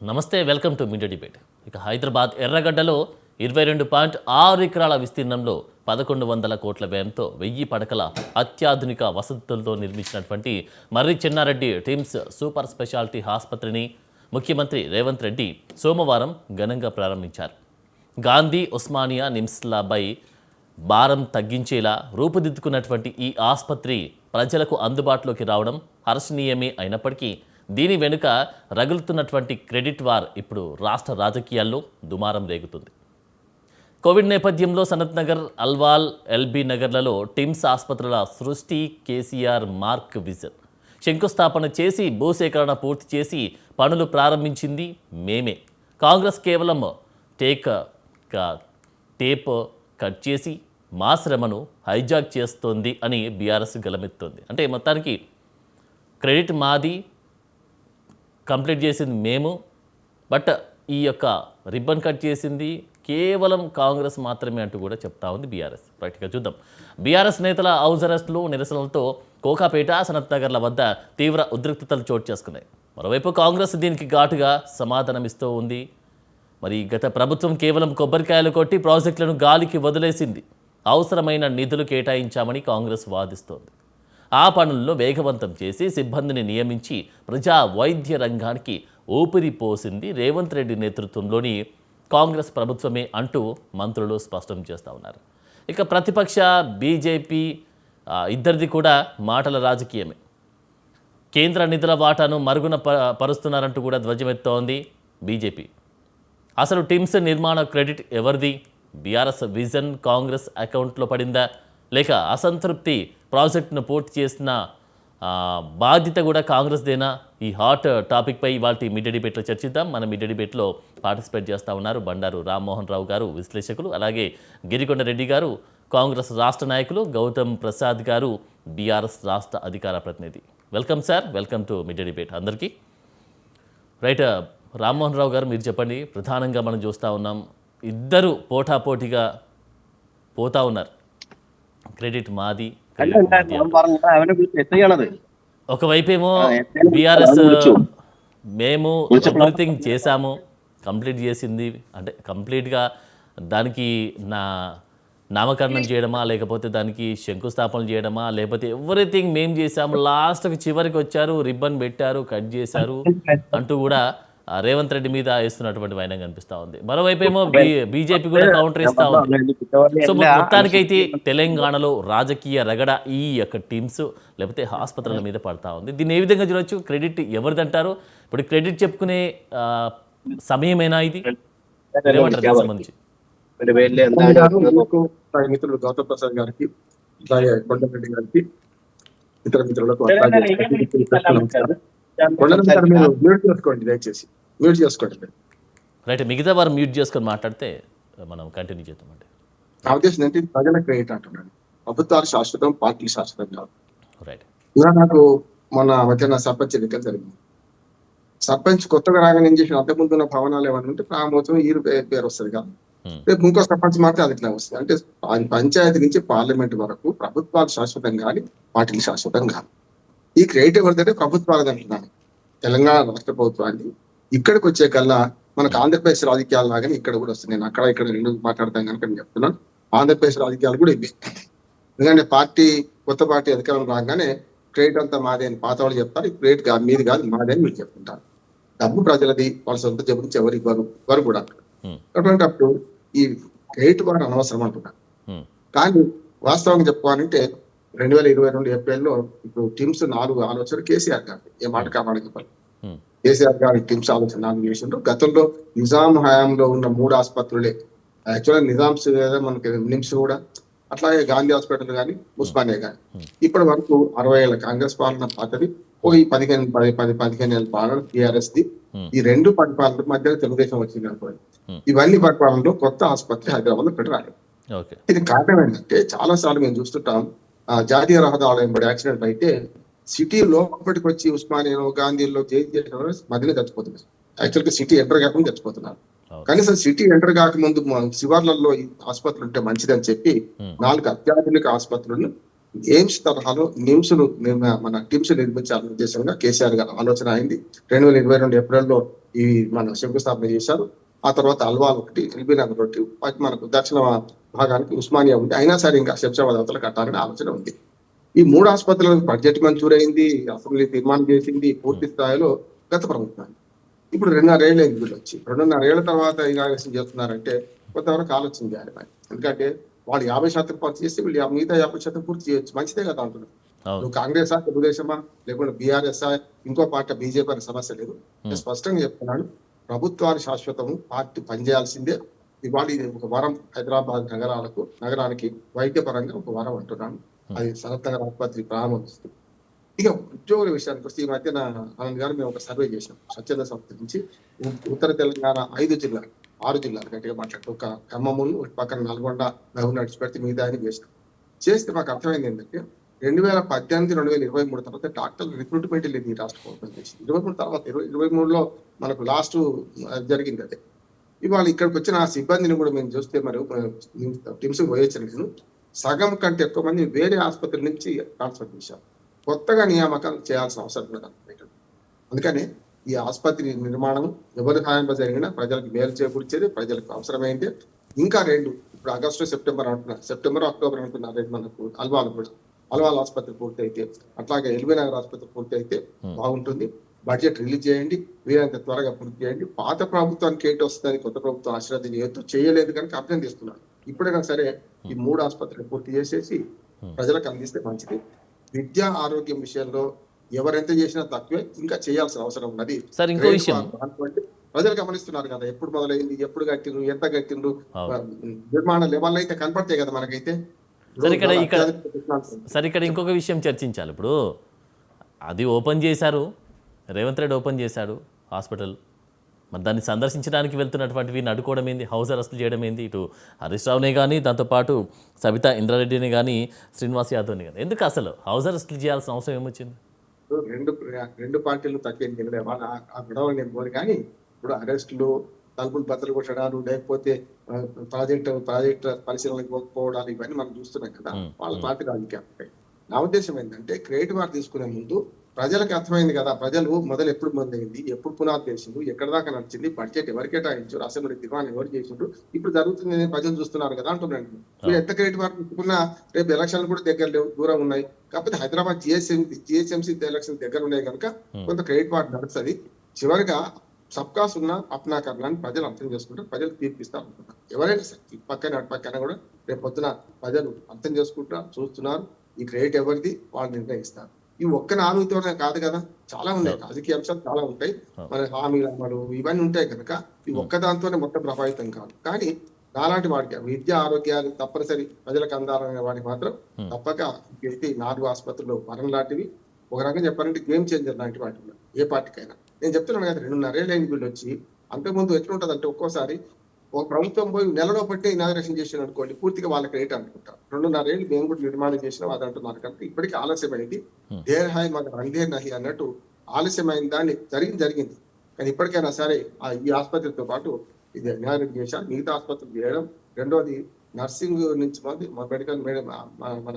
నమస్తే, welcome to media debate. ఇక హైదరాబాద్ ఎర్రగడ్డలో 22.6 ఎకరాల విస్తీర్ణంలో 1100 కోట్ల వ్యయంతో 1000 పడకల అత్యాధునిక వసతులతో నిర్మించినటువంటి మర్రి చెన్నారెడ్డి టిమ్స్ సూపర్ స్పెషాలిటీ ఆసుపత్రిని ముఖ్యమంత్రి రేవంత్ రెడ్డి సోమవారం ఘనంగా ప్రారంభించారు. గాంధీ ఉస్మానియా నిమ్స్లపై భారం తగ్గించేలా రూపుదిద్దుకున్నటువంటి ఈ ఆసుపత్రి ప్రజలకు అందుబాటులోకి రావడం హర్షణీయమే అయినప్పటికీ దీని వెనుక రగులుతున్నటువంటి క్రెడిట్ వార్ ఇప్పుడు రాష్ట్ర రాజకీయాల్లో దుమారం రేగుతుంది. కోవిడ్ నేపథ్యంలో సనత్ నగర్, అల్వాల్, ఎల్బీ నగర్లలో టిమ్స్ ఆసుపత్రుల సృష్టి కేసీఆర్ మార్క్ విజన్. శంకుస్థాపన చేసి భూసేకరణ పూర్తి చేసి పనులు ప్రారంభించింది మేమే. కాంగ్రెస్ కేవలం టేప్ కట్ చేసి మా శ్రమను హైజాక్ చేస్తోంది అని బీఆర్ఎస్ గలమెత్తుంది. అంటే మొత్తానికి క్రెడిట్ మాది, కంప్లీట్ చేసింది మేము, బట్ ఈ యొక్క రిబ్బన్ కట్ చేసింది కేవలం కాంగ్రెస్ మాత్రమే అంటూ కూడా చెప్తా ఉంది బీఆర్ఎస్. రైట్గా చూద్దాం. బీఆర్ఎస్ నేతల హౌస్ అరెస్టులు, నిరసనలతో కోకాపేట, సనత్ నగర్ల వద్ద తీవ్ర ఉద్రిక్తతలు చోటు చేసుకున్నాయి. మరోవైపు కాంగ్రెస్ దీనికి ఘాటుగా సమాధానమిస్తూ ఉంది. మరి గత ప్రభుత్వం కేవలం కొబ్బరికాయలు కొట్టి ప్రాజెక్టులను గాలికి వదిలేసింది. అవసరమైన నిధులు కేటాయించామని కాంగ్రెస్ వాదిస్తోంది. ఆ పనులను వేగవంతం చేసి సిబ్బందిని నియమించి ప్రజా వైద్య రంగానికి ఊపిరి పోసింది రేవంత్ రెడ్డి నేతృత్వంలోని కాంగ్రెస్ ప్రభుత్వమే అంటూ మంత్రులు స్పష్టం చేస్తూ ఉన్నారు. ఇక ప్రతిపక్ష బీజేపీ ఇద్దరిది కూడా మాటల రాజకీయమే. కేంద్ర నిధుల వాటాను మరుగున పరుస్తున్నారంటూ కూడా ధ్వజమెత్తోంది బీజేపీ. అసలు టిమ్స్ నిర్మాణ క్రెడిట్ ఎవరిది? బీఆర్ఎస్ విజన్ కాంగ్రెస్ అకౌంట్లో పడిందా, లేక అసంతృప్తి ప్రాజెక్టును పూర్తి చేసిన బాధ్యత కూడా కాంగ్రెస్దేనా? ఈ హాట్ టాపిక్పై ఇవాళ మీడియా డిబేట్లో చర్చిద్దాం. మన మీడియా డిబేట్లో పార్టిసిపేట్ చేస్తూ ఉన్నారు బండారు రామ్మోహన్ రావు గారు, విశ్లేషకులు, అలాగే గిరికొండ రెడ్డి గారు, కాంగ్రెస్ రాష్ట్ర నాయకులు, గౌతమ్ ప్రసాద్ గారు, బీఆర్ఎస్ రాష్ట్ర అధికార ప్రతినిధి. Welcome sir, welcome to media debate అందరికీ. రైట్, రామ్మోహన్ రావు గారు మీరు చెప్పండి. ప్రధానంగా మనం చూస్తూ ఉన్నాం, ఇద్దరు పోటాపోటీగా పోతా ఉన్నారు. క్రెడిట్ మాది, ఒకవైపేమో బీఆర్ఎస్ మేము ఎవ్రీథింగ్ చేశాము, కంప్లీట్ చేసింది, అంటే కంప్లీట్గా దానికి నామకరణం చేయడమా, లేకపోతే దానికి శంకుస్థాపన చేయడమా, లేకపోతే ఎవ్రీథింగ్ మేము చేశాము, లాస్ట్కి చివరికి వచ్చారు, రిబ్బన్ పెట్టారు, కట్ చేశారు అంటూ కూడా రేవంత్ రెడ్డి మీద వేస్తున్నటువంటి వైనం కనిపిస్తూ ఉంది. మరోవైపేమో బీజేపీ కూడా కౌంటర్ ఇస్తూ ఉంది. సో మొత్తానికైతే తెలంగాణలో రాజకీయ రగడ ఈ యొక్క టీమ్స్ లేకపోతే ఆసుపత్రుల మీద పడతా ఉంది. దీన్ని ఏ విధంగా చూడొచ్చు? క్రెడిట్ ఎవరిదంటారు? ఇప్పుడు క్రెడిట్ చెప్పుకునే సమయమేనా ఇది? సంబంధించి మిత్రులు గౌతమ్ ప్రసాద్ గారికి, అలాగే కొండరెడ్డి గారికి, ఇతర మిత్రులకు మ్యూట్ చేసుకోండి, దయచేసి మ్యూట్ చేసుకోండి. రైట్, మిగతా వారు మ్యూట్ చేసుకొని మాట్లాడితే మనం కంటిన్యూ చేద్దామండి. నా ఉద్దేశం ఏంటి, ప్రజల క్రెడిట్ అంటున్నాను. ప్రభుత్వాలు శాశ్వతం, పార్టీలు శాశ్వతం కాదు. రైట్, ఇలా నాకు మొన్న మధ్యాహ్న సర్పంచ్ ఎన్నికలు జరిగింది. సర్పంచ్ కొత్తగా రాగానే ఏం చేసిన, అంతకుముందు ఉన్న భవనాలు ఏమన్నా ఉంటే ప్రారంభోత్సవం ఈ పేరు వస్తుంది కాదు, రేపు ఇంకో సర్పంచ్ మాత్రం అది ఇట్లా వస్తుంది. అంటే పంచాయతీ నుంచి పార్లమెంట్ వరకు ప్రభుత్వాలు శాశ్వతం కానీ పార్టీలు శాశ్వతం కాదు. ఈ క్రెడిట్ ఎవరిదంటే ప్రభుత్వాలు అంటున్నాను. తెలంగాణ రాష్ట్ర ప్రభుత్వాన్ని ఇక్కడికి వచ్చే కల్లా మనకు ఆంధ్రప్రదేశ్ రాజకీయాలు లాగానే ఇక్కడ కూడా వస్తుంది. నేను అక్కడ ఇక్కడ రెండు మాట్లాడతాను కనుక నేను చెప్తున్నాను, ఆంధ్రప్రదేశ్ రాజకీయాలు కూడా ఇవి. ఎందుకంటే కొత్త పార్టీ అధికారం రాగానే క్రెడిట్ అంతా మాదే అని పాత వాళ్ళు చెప్తారు, ఈ క్రెడిట్ మీది కాదు మాదే అని మీరు చెప్తుంటారు. డబ్బు ప్రజలది, వాళ్ళ సొంత జబ్బు నుంచి ఎవరు ఇవ్వరు కూడా అంటారు. అటువంటి అప్పుడు ఈ క్రెడిట్ కూడా అనవసరం అంటున్నారు. కానీ వాస్తవంగా చెప్పుకోవాలంటే 2022 ఏప్రిల్లో ఇప్పుడు టిమ్స్ 4 ఆలోచనలు కేసీఆర్ గారు, ఏ మాట కాపాడక కేసీఆర్ గారి టిమ్స్ ఆలోచన 4 చేసిండ్రు. గతంలో నిజాం హయాంలో ఉన్న 3 ఆసుపత్రులే యాక్చువల్గా నిజాంస్ మనకి నిమ్స్ కూడా, అట్లాగే గాంధీ హాస్పిటల్ కానీ, ఉస్మానియా కానీ. ఇప్పటి వరకు 60 ఏళ్ళ కాంగ్రెస్ పాలన పాతది, ఈ 15 ఏళ్ళ పాలన టీఆర్ఎస్ ది. ఈ 2 పరిపాలన మధ్య తెలుగుదేశం వచ్చింది అనుకోండి. ఇవన్నీ పరిపాలనలో కొత్త ఆసుపత్రి హైదరాబాద్ లో పెట్టరాలి. ఇది కారణం ఏంటంటే చాలా సార్లు మేము చూస్తుంటాం, జాతీయ రహదారులు వెంబడి యాక్సిడెంట్ అయితే సిటీ లోపలికి వచ్చి ఉస్మానియాలో, గాంధీలో మధ్యలో చచ్చిపోతున్నారు. యాక్చువల్గా సిటీ ఎంటర్ కాకుండా చచ్చిపోతున్నారు. కనీసం సిటీ ఎంటర్ కాకముందు శివార్లలో ఆసుపత్రులు ఉంటే మంచిదని చెప్పి 4 అత్యాధునిక ఆసుపత్రులను ఎయిమ్స్ తరహాలో మన టిమ్స్ నిర్మించాలనే ఉద్దేశంగా కేసీఆర్ గారు ఆలోచన అయింది. 2022 ఏప్రిల్లో ఈ మన శంకుస్థాపన చేశారు. ఆ తర్వాత అల్వాల్ ఒకటి, ఎల్బీ నగర్ ఒకటి, మనకు దక్షిణ భాగానికి ఉస్మానియా ఉంది. అయినా సరే ఇంకా శంషాబాద్ అవతల కట్టాలనే ఆలోచన ఉంది. ఈ 3 ఆసుపత్రులకు బడ్జెట్ మంజూరైంది, అసెంబ్లీ తీర్మానం చేసింది పూర్తి స్థాయిలో గత ప్రభుత్వాన్ని. ఇప్పుడు 2.5 ఏళ్ళు అయింది వీళ్ళు వచ్చి. 2.5 ఏళ్ల తర్వాత ఇనాగ్రేషన్ చేస్తున్నారంటే కొంతవరకు ఆలోచన చేయాలి మరి. ఎందుకంటే వాళ్ళు 50% పూర్తి చేస్తే వీళ్ళు మిగతా 50% పూర్తి చేయొచ్చు. మంచిదే కదా అంటున్నారు. అవును. నువ్వు కాంగ్రెసా, తెలుగుదేశమా, లేకుంటే బీఆర్ఎస్ఆ, ఇంకో పార్టీ బీజేపీ అనే సమస్య లేదు. నేను స్పష్టంగా చెప్తున్నాను, ప్రభుత్వాలు శాశ్వతము, పార్టీ పనిచేయాల్సిందే. ఇవాళ ఇది ఒక వరం హైదరాబాద్ నగరానికి వైద్యపరంగా ఒక వరం అంటున్నాను. అది సనత్ నగర్ ఆసుపత్రి ప్రారంభిస్తుంది. ఇక ఉద్యోగుల విషయానికి వస్తే ఈ మధ్యన ఆనంద్ గారు మేము ఒక సర్వే చేసాం స్వచ్ఛంద సంస్థ నుంచి. ఉత్తర తెలంగాణ 6 జిల్లాలు గట్టిగా మాట్లాడుతూ ఒక ఖమ్మమును పక్కన నల్గొండ మహబూబ్ నడిచిపెడితే మిగతా అని చేసినాం. చేస్తే మాకు అర్థమైంది ఏంటంటే 2018, 2023 తర్వాత డాక్టర్ల రిక్రూట్మెంట్ లేదు ఈ రాష్ట్ర ప్రభుత్వం చేసి. 23 తర్వాత 23లో మనకు లాస్ట్ జరిగింది అదే. ఇవాళ ఇక్కడికి వచ్చిన ఆ సిబ్బందిని కూడా మేము చూస్తే మరి టిమ్స్ పోయొచ్చిన నేను సగం కంటే ఎక్కువ మంది వేరే ఆసుపత్రి నుంచి ట్రాన్స్ఫర్ చేశారు. కొత్తగా నియామకాలు చేయాల్సిన అవసరం లేదు. అందుకని ఈ ఆసుపత్రి నిర్మాణం ఎవరి సహాయంలో జరిగినా ప్రజలకు మేలు చేకూర్చేది, ప్రజలకు అవసరమైంది. ఇంకా 2 ఇప్పుడు ఆగస్టు, సెప్టెంబర్, అక్టోబర్ అంటున్నారు మనకు అల్వాల్ కూడా. అల్వాల్ ఆసుపత్రి పూర్తి అయితే, అట్లాగే ఎల్బీ నగర్ ఆసుపత్రి పూర్తి అయితే బాగుంటుంది. బడ్జెట్ రిలీజ్ చేయండి, వీరంత త్వరగా పూర్తి చేయండి. పాత ప్రభుత్వానికి ఏంటి వస్తుంది, కొత్త ప్రభుత్వం అశ్రద్ధ చేయలేదు కనుక అభ్యర్థిస్తున్నాను. ఇప్పుడైనా సరే ఈ 3 ఆసుపత్రులు పూర్తి చేసేసి ప్రజలకు అందిస్తే మంచిది. విద్యా ఆరోగ్యం విషయంలో ఎవరెంత చేసినా తక్కువే, ఇంకా చేయాల్సిన అవసరం ఉన్నది. సార్ ఇంకో విషయం, ప్రజలు గమనిస్తున్నారు కదా, ఎప్పుడు మొదలైంది, ఎప్పుడు కట్టిండ్రు, ఎంత కట్టిండ్రు, నిర్మాణ లెవెల్ అయితే కనపడతాయి కదా మనకైతే. సరే ఇక్కడ ఇంకొక విషయం చర్చించాలి. ఇప్పుడు అది ఓపెన్ చేశారు, రేవంత్ రెడ్డి ఓపెన్ చేశాడు హాస్పిటల్. మరి దాన్ని సందర్శించడానికి వెళ్తున్నటువంటి వీరిని అడ్డుకోవడం ఏంది, హౌస్ అరెస్టులు చేయడం ఏంది? ఇటు హరీష్ రావునే కానీ, దాంతోపాటు సబితా ఇంద్రారెడ్డిని కానీ, శ్రీనివాస్ యాదవ్ని కానీ ఎందుకు అసలు హౌస్ అరెస్టులు చేయాల్సిన అవసరం ఏమొచ్చింది? రెండు పార్టీలు తక్కువ ఆ గొడవ నేను పోను. కానీ ఇప్పుడు అరెస్టులు, తలుపులు బద్దలు కొట్టడాలు, లేకపోతే ప్రాజెక్ట్ పరిశీలనకు పోవడాలు, ఇవన్నీ మనం చూస్తున్నాం కదా. వాళ్ళ పార్టీ రాజకీయాలు. నా ఉద్దేశం ఏంటంటే క్రెడిట్ మార్క్ తీసుకునే ముందు ప్రజలకు అర్థమైంది కదా, ప్రజలు మొదలు ఎప్పుడు మొదలైంది, ఎప్పుడు పునాది చేసిండు, ఎక్కడ దాకా నడిచింది, బడ్జెట్ ఎవరు కేటాయించారు, అసెంబ్లీ తీర్మానం ఎవరు చేసిండ్రు, ఇప్పుడు జరుగుతుంది ప్రజలు చూస్తున్నారు కదా అంటున్నాను. మీరు ఎంత క్రెడిట్ మార్క్ తీసుకున్నా రేపు ఎలక్షన్లు కూడా దగ్గర లేవు, దూరం ఉన్నాయి. కాకపోతే హైదరాబాద్ జిహెచ్ఎంసీ ఎలక్షన్ దగ్గర ఉన్నాయి కనుక కొంత క్రెడిట్ మార్క్ నడుస్తుంది. చివరిగా సబ్కా సున్నా అప్నా కర్నా అని ప్రజలు అర్థం చేసుకుంటారు, ప్రజలు తీర్పిస్తారు అనుకుంటారు. ఎవరైనా సరే ఇటు పక్కన అటు పక్కన కూడా రేపు పొద్దున ప్రజలు అర్థం చేసుకుంటారు, చూస్తున్నారు. ఈ క్రెడిట్ ఎవరిది వాళ్ళు నిర్ణయిస్తారు. ఈ ఒక్క 4తోనే కాదు కదా, చాలా ఉన్నాయి రాజకీయ అంశాలు, చాలా ఉంటాయి. మన హామీలు అమలు ఇవన్నీ ఉంటాయి కనుక ఈ ఒక్క దాంతోనే మొత్తం ప్రభావితం కాదు. కానీ నాలాంటి వాడికి విద్య ఆరోగ్యాలు తప్పనిసరి ప్రజలకు అందాలనే వాడికి మాత్రం తప్పక 4 ఆసుపత్రులు వరం లాంటివి. ఒక రకంగా చెప్పాలంటే గేమ్ చేంజర్ లాంటి వాటి ఏ పార్టీకైనా. నేను చెప్తున్నాను కదా, 2.5 ఏళ్ళు అయింది వీళ్ళు వచ్చి. అంతకుముందు ఎట్లుంటది అంటే ఒక్కోసారి ఒక ప్రభుత్వం పోయి నెలలో పట్టి ఇనాగ్రేషన్ చేసిన అనుకోండి, పూర్తిగా వాళ్ళ క్రెడిట్ అనుకుంటారు. 2.5 ఏళ్ళు మేము కూడా నిర్మాణం చేసినాం అది అంటున్నారు కనుక ఇప్పటికీ ఆలస్యమైంది. దేర్ హాయ్ మాకు అందేర్ నహి అన్నట్టు ఆలస్యమైన దాన్ని జరిగింది. కానీ ఇప్పటికైనా సరే ఈ ఆసుపత్రితో పాటు ఇది ఇనాగ్రేట్ చేశారు, మిగతా ఆసుపత్రులు చేయడం. రెండోది నర్సింగ్ నుంచి మెడికల్ మన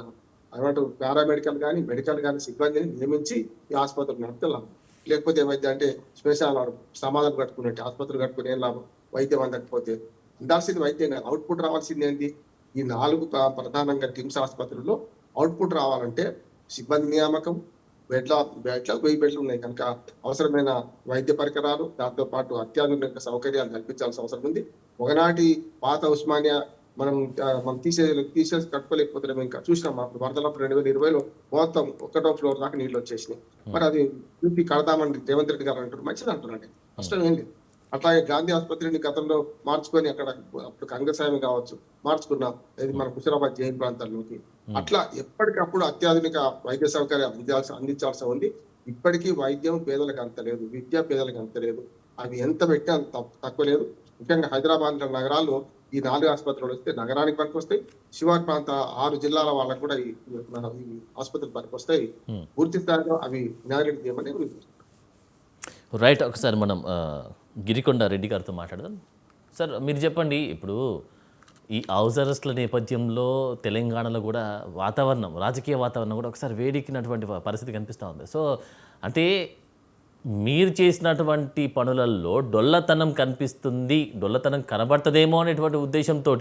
ఏమంటారు పారామెడికల్ కానీ మెడికల్ కానీ సిబ్బందిని నియమించి ఈ ఆసుపత్రులు నడుపుతున్నాం. లేకపోతే ఏమైతే అంటే స్పెషల్ సమాధానం కట్టుకున్నట్టు ఆసుపత్రులు కట్టుకుని ఏం లాభం, వైద్యం అందకపోతే. అందాల్సింది వైద్యం కాదు, అవుట్పుట్ రావాల్సింది ఏంటి? ఈ 4 ప్రధానంగా టిమ్స్ ఆసుపత్రుల్లో అవుట్పుట్ రావాలంటే సిబ్బంది నియామకం, 1000 బెడ్లు ఉన్నాయి కనుక అవసరమైన వైద్య పరికరాలు, దాంతో పాటు అత్యాధునిక సౌకర్యాలు కల్పించాల్సిన అవసరం ఉంది. ఒకనాటి పాత ఉస్మానియా మనం తీసేసి కట్టుకోలేకపోతున్నాం. ఇంకా చూసినాం అప్పుడు వరదలప్పుడు 2020లో మొత్తం 1వ ఫ్లోర్ దాకా నీళ్ళు వచ్చేసినాయి. మరి అది చూపి కడదామని రేవంత్ రెడ్డి గారు అంటారు, మంచిది అంటున్నాడు, కష్టం ఏం లేదు. అట్లాగే గాంధీ ఆసుపత్రిని గతంలో మార్చుకొని అక్కడ అప్పుడు కంగసామి కావచ్చు మార్చుకున్నాం, ఇది మన హుషరాబాద్ జైన్ ప్రాంతాల్లోకి. అట్లా ఎప్పటికప్పుడు అత్యాధునిక వైద్య సౌకర్యం అందించాల్సి ఉంది. ఇప్పటికీ వైద్యం పేదలకు అంత లేదు, విద్య పేదలకు అంత లేదు. అవి ఎంత పెట్టినా అంత తక్కువ లేదు. ముఖ్యంగా హైదరాబాద్ నగరాల్లో ఈ 4 ఆసుపత్రులు వస్తే నగరానికి పనికొస్తాయి. శివారు ప్రాంత 6 జిల్లాల వాళ్ళకు కూడా ఈ ఆసుపత్రులు పనికొస్తాయి. పూర్తి స్థాయిలో అవి ఇనాగ్రేట్ చేయమని. రైట్, ఒకసారి మనం గిరికొండ రెడ్డి గారితో మాట్లాడదాం. సార్ మీరు చెప్పండి, ఇప్పుడు ఈ హౌస్ అరెస్ట్ల నేపథ్యంలో తెలంగాణలో కూడా వాతావరణం, రాజకీయ వాతావరణం కూడా ఒకసారి వేడెక్కినటువంటి పరిస్థితి కనిపిస్తూ ఉంది. సో అంటే మీరు చేసినటువంటి పనులలో డొల్లతనం కనిపిస్తుంది, డొల్లతనం కనబడుతుందేమో అనేటువంటి ఉద్దేశంతో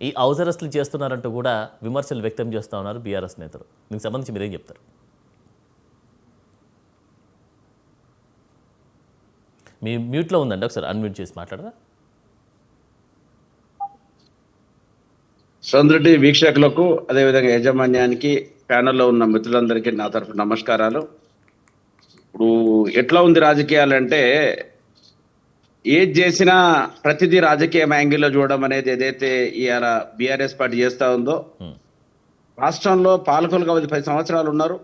ఈ హౌస్ అరెస్టులు చేస్తున్నారంటూ కూడా విమర్శలు వ్యక్తం చేస్తూ ఉన్నారు బీఆర్ఎస్ నేతలు. దీనికి సంబంధించి మీరేం చెప్తారు? మీ మ్యూట్లో ఉందండి, ఒకసారి అన్మ్యూట్ చేసి మాట్లాడరా. సందృటి వీక్షకులకు అదేవిధంగా యాజమాన్యానికి ప్యానెల్లో ఉన్న మిత్రులందరికీ నా తరఫు నమస్కారాలు. ఇప్పుడు ఎట్లా ఉంది రాజకీయాలు అంటే, ఏది చేసినా ప్రతిదీ రాజకీయ యాంగిల్లో చూడడం అనేది ఏదైతే ఇవాళ బీఆర్ఎస్ పార్టీ చేస్తూ ఉందో, రాష్ట్రంలో పాలకులుగా 10 సంవత్సరాలు ఉన్నారు.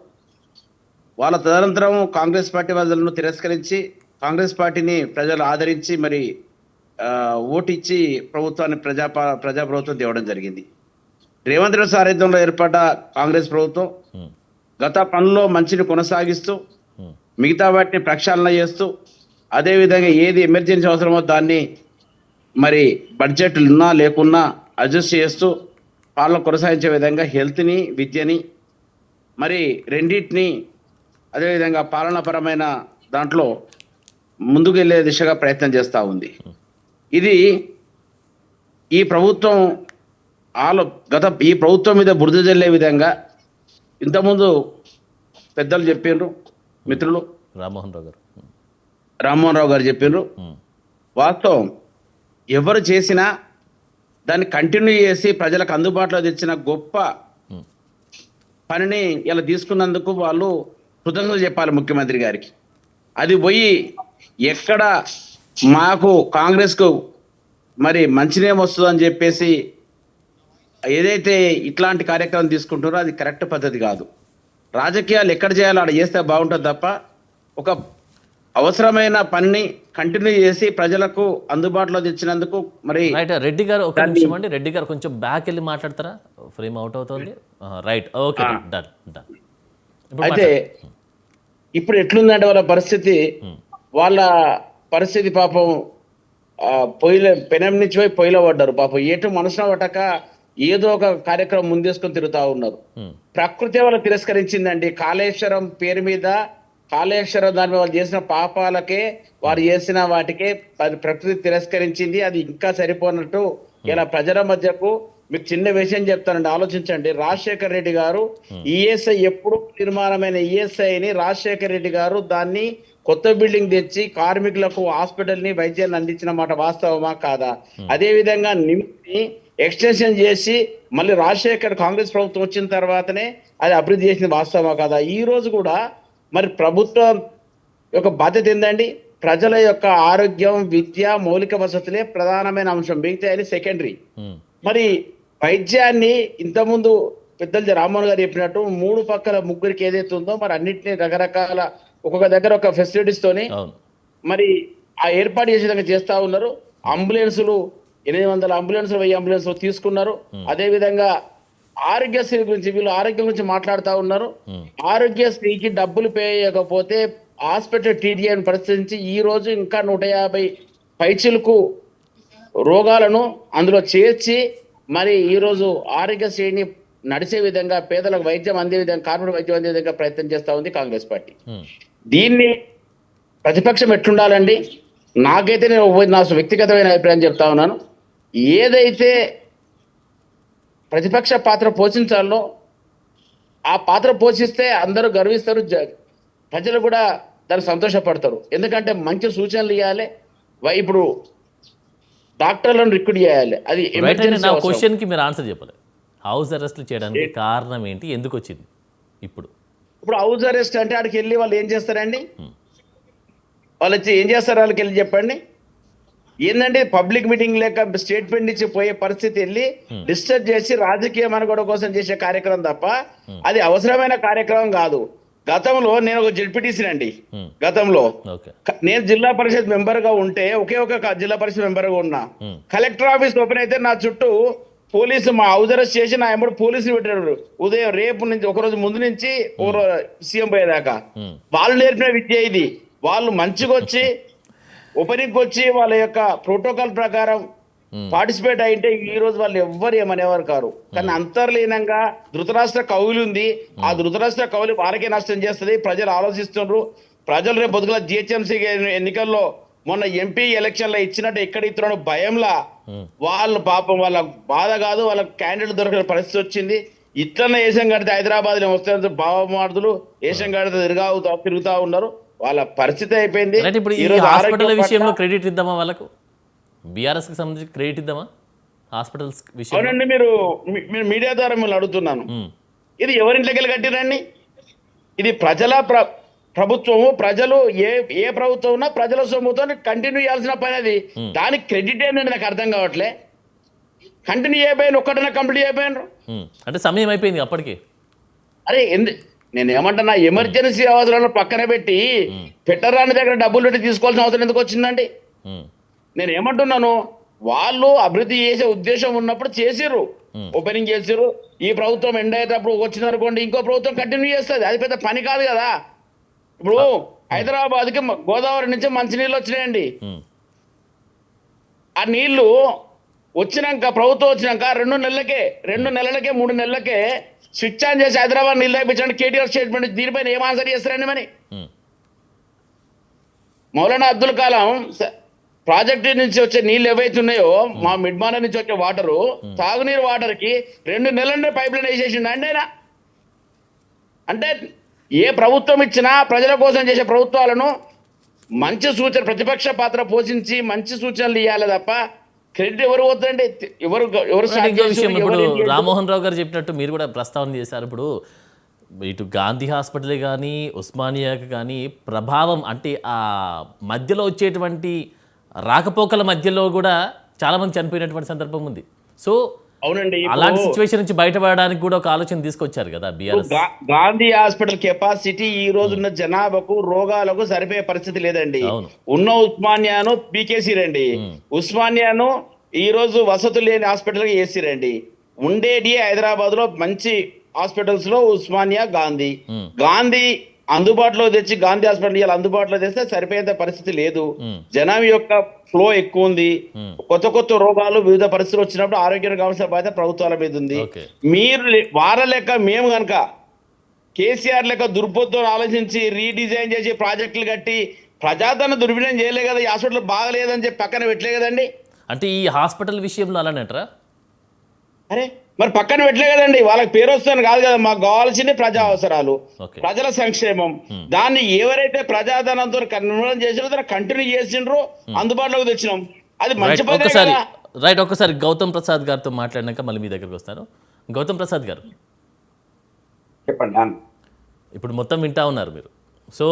వాళ్ళ తదనంతరం కాంగ్రెస్ పార్టీ వాళ్ళను తిరస్కరించి కాంగ్రెస్ పార్టీని ప్రజలు ఆదరించి మరి ఓటిచ్చి ప్రభుత్వాన్ని ప్రజాప్రభుత్వం తేవడం జరిగింది. రేవంత్ రెడ్డి సారథ్యంలో ఏర్పడ్డ కాంగ్రెస్ ప్రభుత్వం గత పనుల్లో మంచిని కొనసాగిస్తూ మిగతా వాటిని ప్రక్షాళన చేస్తూ, అదేవిధంగా ఏది ఎమర్జెన్సీ అవసరమో దాన్ని మరి బడ్జెట్లు ఉన్నా లేకున్నా అడ్జస్ట్ చేస్తూ పాలన కొనసాగించే విధంగా హెల్త్ని, విద్యని మరి రెండింటిని అదేవిధంగా పాలనాపరమైన దాంట్లో ముందుకు వెళ్ళే దిశగా ప్రయత్నం చేస్తూ ఉంది. ఇది ఈ ప్రభుత్వం ఈ ప్రభుత్వం మీద బురద జల్లే విధంగా ఇంతకుముందు పెద్దలు చెప్పిండ్రు, మిత్రులు రామ్మోహన్ రావు గారు చెప్పిండ్రు. వాస్తవం, ఎవరు చేసినా దాన్ని కంటిన్యూ చేసి ప్రజలకు అందుబాటులో తెచ్చిన గొప్ప పనిని ఇలా తీసుకున్నందుకు వాళ్ళు కృతజ్ఞతలు చెప్పాలి ముఖ్యమంత్రి గారికి. అది పోయి ఎక్కడ మాకు కాంగ్రెస్కు మరి మంచినేం వస్తుందని చెప్పేసి ఏదైతే ఇట్లాంటి కార్యక్రమం తీసుకుంటారో అది కరెక్ట్ పద్ధతి కాదు. రాజకీయాలు ఎక్కడ చేయాలో అక్కడ చేస్తే బాగుంటుంది తప్ప ఒక అవసరమైన పనిని కంటిన్యూ చేసి ప్రజలకు అందుబాటులో తెచ్చినందుకు మరి రెడ్డి గారు ఒక నిమిషం అండి, రెడ్డి గారు కొంచెం బ్యాక్ వెళ్ళి మాట్లాడతారా? ఫ్రేమ్ అవుట్ అవుతుంది. Right, okay, done. అయితే ఇప్పుడు ఎట్లుందంటే వాళ్ళ పరిస్థితి పాపం పెనం నుంచి పోయి పొయ్యిలో పడ్డారు. పాపం ఎటు మనసున పట్టక ఏదో ఒక కార్యక్రమం ముందేసుకొని తిరుగుతా ఉన్నారు. ప్రకృతి వాళ్ళు తిరస్కరించిందండి. కాళేశ్వరం పేరు మీద, కాళేశ్వరం దాని మీద వాళ్ళు చేసిన పాపాలకే, వారు చేసిన వాటికే ప్రకృతి తిరస్కరించింది. అది ఇంకా సరిపోనట్టు ఇలా ప్రజల మధ్యకు మీకు చిన్న విషయం చెప్తానండి, ఆలోచించండి. రాజశేఖర్ రెడ్డి గారు ఈఎస్ఐ ఎప్పుడు నిర్మాణమైన ఈఎస్ఐని రాజశేఖర్ రెడ్డి గారు దాన్ని కొత్త బిల్డింగ్ తెచ్చి కార్మికులకు హాస్పిటల్ని వైద్యాన్ని అందించిన మాట వాస్తవమా కాదా? అదే విధంగా నిమ్స్ని ఎక్స్టెన్షన్ చేసి మళ్ళీ రాజశేఖర్ కాంగ్రెస్ ప్రభుత్వం వచ్చిన తర్వాతనే అది అభివృద్ధి చేసింది వాస్తవమా కాదా? ఈ రోజు కూడా మరి ప్రభుత్వం యొక్క బాధ్యత ఏందండి? ప్రజల యొక్క ఆరోగ్యం, విద్య, మౌలిక వసతులే ప్రధానమైన అంశం, మిగతా సెకండరీ. మరి వైద్యాన్ని ఇంతకుముందు పెద్దలు రామ్మోహన్ గారు చెప్పినట్టు 3 పక్కల ముగ్గురికి ఏదైతే ఉందో మరి అన్నింటినీ రకరకాల ఒక్కొక్క దగ్గర ఒక ఫెసిలిటీస్ తోని మరి ఆ ఏర్పాటు చేసే విధంగా చేస్తా ఉన్నారు. అంబులెన్సులు 800 అంబులెన్సులు 1000 అంబులెన్సులు తీసుకున్నారు. అదే విధంగా ఆరోగ్యశ్రీ గురించి వీళ్ళు ఆరోగ్యం గురించి మాట్లాడుతూ ఉన్నారు. ఆరోగ్యశ్రీకి డబ్బులు పే చేయకపోతే హాస్పిటల్ టీడీఐని పరిస్థితించి ఈ రోజు ఇంకా 150 పైచిలకు రోగాలను అందులో చేర్చి మరి ఈరోజు ఆరోగ్యశ్రేణి నడిచే విధంగా, పేదలకు వైద్యం అందే విధంగా, కార్మిక వైద్యం అందే విధంగా ప్రయత్నం చేస్తూ ఉంది కాంగ్రెస్ పార్టీ. దీన్ని ప్రతిపక్షం ఎట్లుండాలండి? నాకైతే నేను నా వ్యక్తిగతమైన అభిప్రాయం చెప్తా ఉన్నాను. ఏదైతే ప్రతిపక్ష పాత్ర పోషించాలో ఆ పాత్ర పోషిస్తే అందరూ గర్విస్తారు, ప్రజలు కూడా దానికి సంతోషపడతారు. ఎందుకంటే మంచి సూచనలు ఇవ్వాలి. ఇప్పుడు డాక్టర్లను రిక్రూట్ చేయాలి. అది నా క్వశ్చన్కి మీరు ఆన్సర్ చెప్పలేదు. హౌస్ అరెస్ట్లు చేయడానికి కారణం ఏంటి, ఎందుకు వచ్చింది? ఇప్పుడు హౌస్ అరెస్ట్ అంటే అక్కడికి వెళ్ళి వాళ్ళు ఏం చేస్తారండి? వాళ్ళు వచ్చి ఏం చేస్తారు? వాళ్ళకి వెళ్ళి చెప్పండి. ఏంటంటే పబ్లిక్ మీటింగ్ లేక స్టేట్మెంట్ ఇచ్చి పోయే పరిస్థితి వెళ్ళి డిస్టర్బ్ చేసి రాజకీయ మనుగడ కోసం చేసే కార్యక్రమం తప్ప అది అవసరమైన కార్యక్రమం కాదు. గతంలో నేను ఒక జెడ్పీటీసీ అండి. గతంలో నేను జిల్లా పరిషత్ మెంబర్ గా ఉంటే ఒకే ఒక జిల్లా పరిషత్ మెంబర్ గా ఉన్నా. కలెక్టర్ ఆఫీస్ ఓపెన్ అయితే నా చుట్టూ పోలీసు మా హౌస్ అరెస్ట్ చేసి నా ఎంబడి పోలీసులు పెట్టారు. ఉదయం రేపు నుంచి ఒక రోజు ముందు నుంచి సీఎం పోయేదాకా. వాళ్ళు నేర్పిన విద్య ఇది. వాళ్ళు మంచిగా వచ్చి ఓపెనింగ్ వచ్చి వాళ్ళ యొక్క ప్రోటోకాల్ ప్రకారం పార్టిసిపేట్ అయితే ఈ రోజు వాళ్ళు ఎవ్వరు ఏమనేవారు కారు. కానీ అంతర్లీనంగా ధృతరాష్ట్ర కౌలు ఉంది. ఆ ధృతరాష్ట్ర కౌలు వాళ్ళకే నష్టం చేస్తుంది. ప్రజలు ఆలోచిస్తున్నారు. ప్రజలు రేపు పొద్దుగల జిహెచ్ఎంసీ ఎన్నికల్లో మొన్న ఎంపీ ఎలక్షన్లో ఇచ్చినట్టు ఎక్కడ ఇస్తున్నాడు భయంలా వాళ్ళు పాపం వాళ్ళ బాధ కాదు, వాళ్ళ క్యాండిడేట్ దొరికిన పరిస్థితి వచ్చింది. ఇట్లనే ఏషం కడితే హైదరాబాద్ లో వస్తే భావమార్దులు ఏషం కడితే తిరుగుతా ఉన్నారు. వాళ్ళ పరిస్థితి అయిపోయింది. అంటే ఇప్పుడు ఈ ఈరోజు హాస్పిటల్ ఆరోగ్యం విషయంలో పట్ల- క్రెడిట్ ఇద్దామా వాళ్ళకు? బీఆర్ఎస్కి సంబంధించి క్రెడిట్ ఇద్దామా హాస్పిటల్స్ విషయం? అవునండి, మీరు మీడియా ద్వారా మిమ్మల్ని అడుగుతున్నాను, ఇది ఎవరింట్లోకి వెళ్ళి కట్టిరండి? ఇది ప్రజల ప్రభుత్వము. ప్రజలు ఏ ప్రభుత్వం ఉన్నా ప్రజల సొమ్ముతో కంటిన్యూ చేయాల్సిన పని అది. దానికి క్రెడిట్ ఏంటంటే నాకు అర్థం కావట్లే. కంటిన్యూ అయిపోయాను, ఒక్కటనే కంప్లీట్ అయిపోయాను. అంటే సమయం అయిపోయింది అప్పటికి. అరే నేను ఏమంటున్నా, ఎమర్జెన్సీ అవసరాలను పక్కన పెట్టి పెట్టరాని దగ్గర డబ్బులు పెట్టి తీసుకోవాల్సిన అవసరం ఎందుకు వచ్చిందండి? నేను ఏమంటున్నాను, వాళ్ళు అభివృద్ధి చేసే ఉద్దేశం ఉన్నప్పుడు చేసిర్రు, ఓపెనింగ్ చేసిర్రు. ఈ ప్రభుత్వం ఎండ్ అయ్యేటప్పుడు వచ్చింది అనుకోండి, ఇంకో ప్రభుత్వం కంటిన్యూ చేస్తుంది. అది పెద్ద పని కాదు కదా. ఇప్పుడు హైదరాబాద్కి గోదావరి నుంచి మంచినీళ్ళు వచ్చినాయండి. ఆ నీళ్లు వచ్చినాక, ప్రభుత్వం వచ్చినాక 2 నెలలకే 3 నెలలకే స్విచ్ ఆన్ చేసి హైదరాబాద్ నీళ్ళు తెప్పించండి కేటీఆర్ స్టేట్మెంట్. దీనిపైన ఏం ఆన్సర్ చేస్తారండి మరి? మౌలానా అబ్దుల్ కలాం ప్రాజెక్టు నుంచి వచ్చే నీళ్ళు ఏవైతే ఉన్నాయో, మా మిడ్మాన నుంచి వచ్చే వాటరు, తాగునీరు వాటర్కి 2 నెలలనే పైప్ లైన్ వేసేసిండు అండి ఆయన. అంటే ఏ ప్రభుత్వం ఇచ్చినా ప్రజల కోసం చేసే ప్రభుత్వాలను మంచి సూచన, ప్రతిపక్ష పాత్ర పోషించి మంచి సూచనలు ఇవ్వాలి తప్ప క్రెడిట్ ఎవరు పోతుందండి? ఎవరు ఇంకో విషయం, ఇప్పుడు రామ్మోహన్ రావు గారు చెప్పినట్టు మీరు కూడా ప్రస్తావన చేశారు. ఇప్పుడు ఇటు గాంధీ హాస్పిటల్ కానీ ఉస్మానియాకి కానీ ప్రభావం అంటే ఆ మధ్యలో వచ్చేటువంటి రాకపోకల మధ్యలో కూడా చాలామంది చనిపోయినటువంటి సందర్భం ఉంది. సో అవునండి, అలాంటి సిచ్యువేషన్ నుంచి బయటపడడానికి కూడా ఒక ఆలోచన తీసుకొచ్చారు కదా బీఆర్ఎస్. గాంధీ హాస్పిటల్ కెపాసిటీ ఈ రోజున్న జనాభాకు రోగాలకు సరిపోయే పరిస్థితి లేదండి. ఉన్న ఉస్మానియాను పీకేసిరండి. ఉస్మానియాను ఈ రోజు వసతులు లేని హాస్పిటల్ వేసిరండి. ఉండేది హైదరాబాద్ లో మంచి హాస్పిటల్స్ లో ఉస్మానియా, గాంధీ అందుబాటులో తెచ్చి, గాంధీ హాస్పిటల్ ఇవాళ అందుబాటులో తెస్తే సరిపోయేంత పరిస్థితి లేదు. జనం యొక్క ఫ్లో ఎక్కువ ఉంది. కొత్త రోగాలు, వివిధ పరిస్థితులు వచ్చినప్పుడు ఆరోగ్యం కావాల్సిన బాధ్యత ప్రభుత్వాల మీద ఉంది. మీరు వార లెక్క మేము కనుక కేసీఆర్ లెక్క దుర్బుద్ధిని ఆలోచించి రీడిజైన్ చేసి ప్రాజెక్టులు కట్టి ప్రజాధన దుర్వినియోగం చేయలే కదా, ఈ హాస్పిటల్ బాగలేదని చెప్పి పక్కన పెట్టలే కదండి. అంటే ఈ హాస్పిటల్ విషయంలో అలానేట్రా? అరే మరి పక్కన పెట్టలే కదండి. వాళ్ళకి పేరు వస్తాను కాదు కదా, మాకు కావాల్సింది ప్రజా అవసరాలు, ప్రజల సంక్షేమం. దాన్ని ఎవరైతే ప్రజాధనంతో కన్వర్జన్ చేసినో దాన్ని కంటిన్యూ చేసిండ్రో అందుబాటులోకి తెచ్చినాం. అది మంచి పని కదా. రైట్, ఒక్కసారి గౌతమ్ ప్రసాద్ గారితో మాట్లాడినాక మళ్ళీ మీ దగ్గరికి వస్తాను. గౌతమ్ ప్రసాద్ గారు చెప్పండి. ఇప్పుడు మొత్తం వింటా ఉన్నారు మీరు. సో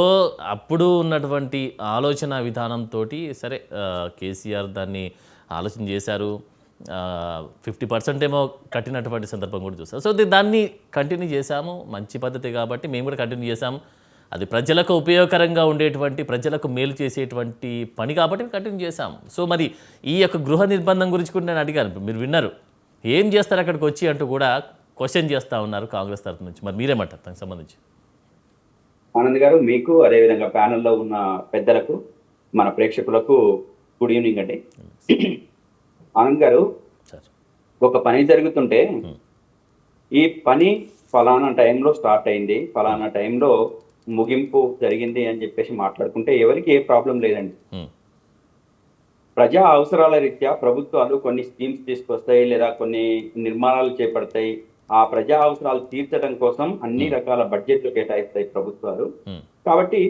అప్పుడు ఉన్నటువంటి ఆలోచన విధానంతో సరే కేసీఆర్ దాన్ని ఆలోచన చేశారు. 50% ఏమో కట్టినటువంటి సందర్భం కూడా చూస్తారు. సో దాన్ని కంటిన్యూ చేశాము, మంచి పద్ధతి కాబట్టి మేము కూడా కంటిన్యూ చేశాము. అది ప్రజలకు ఉపయోగకరంగా ఉండేటువంటి, ప్రజలకు మేలు చేసేటువంటి పని కాబట్టి కంటిన్యూ చేశాము. సో మరి ఈ యొక్క గృహ నిర్బంధం గురించి కూడా నేను అడిగాను, మీరు విన్నారు. ఏం చేస్తారు అక్కడికి వచ్చి అంటూ కూడా క్వశ్చన్ చేస్తూ ఉన్నారు కాంగ్రెస్ తరఫు నుంచి. మరి మీరేమంటారు దానికి సంబంధించి? ఆనంద్ గారు, మీకు అదేవిధంగా ప్యానెల్లో ఉన్న పెద్దలకు, మన ప్రేక్షకులకు గుడ్ ఈవినింగ్ అండి. ఆనంద్ గారు, ఒక పని జరుగుతుంటే ఈ పని ఫలానా టైంలో స్టార్ట్ అయింది, ఫలానా టైంలో ముగింపు జరిగింది అని చెప్పేసి మాట్లాడుకుంటే ఎవరికి ఏ ప్రాబ్లం లేదండి. ప్రజా అవసరాల రీత్యా ప్రభుత్వాలు కొన్ని స్కీమ్స్ తీసుకొస్తాయి, లేదా కొన్ని నిర్మాణాలు చేపడతాయి. ఆ ప్రజా అవసరాలు తీర్చడం కోసం అన్ని రకాల బడ్జెట్లు కేటాయిస్తాయి ప్రభుత్వాలు. కాబట్టి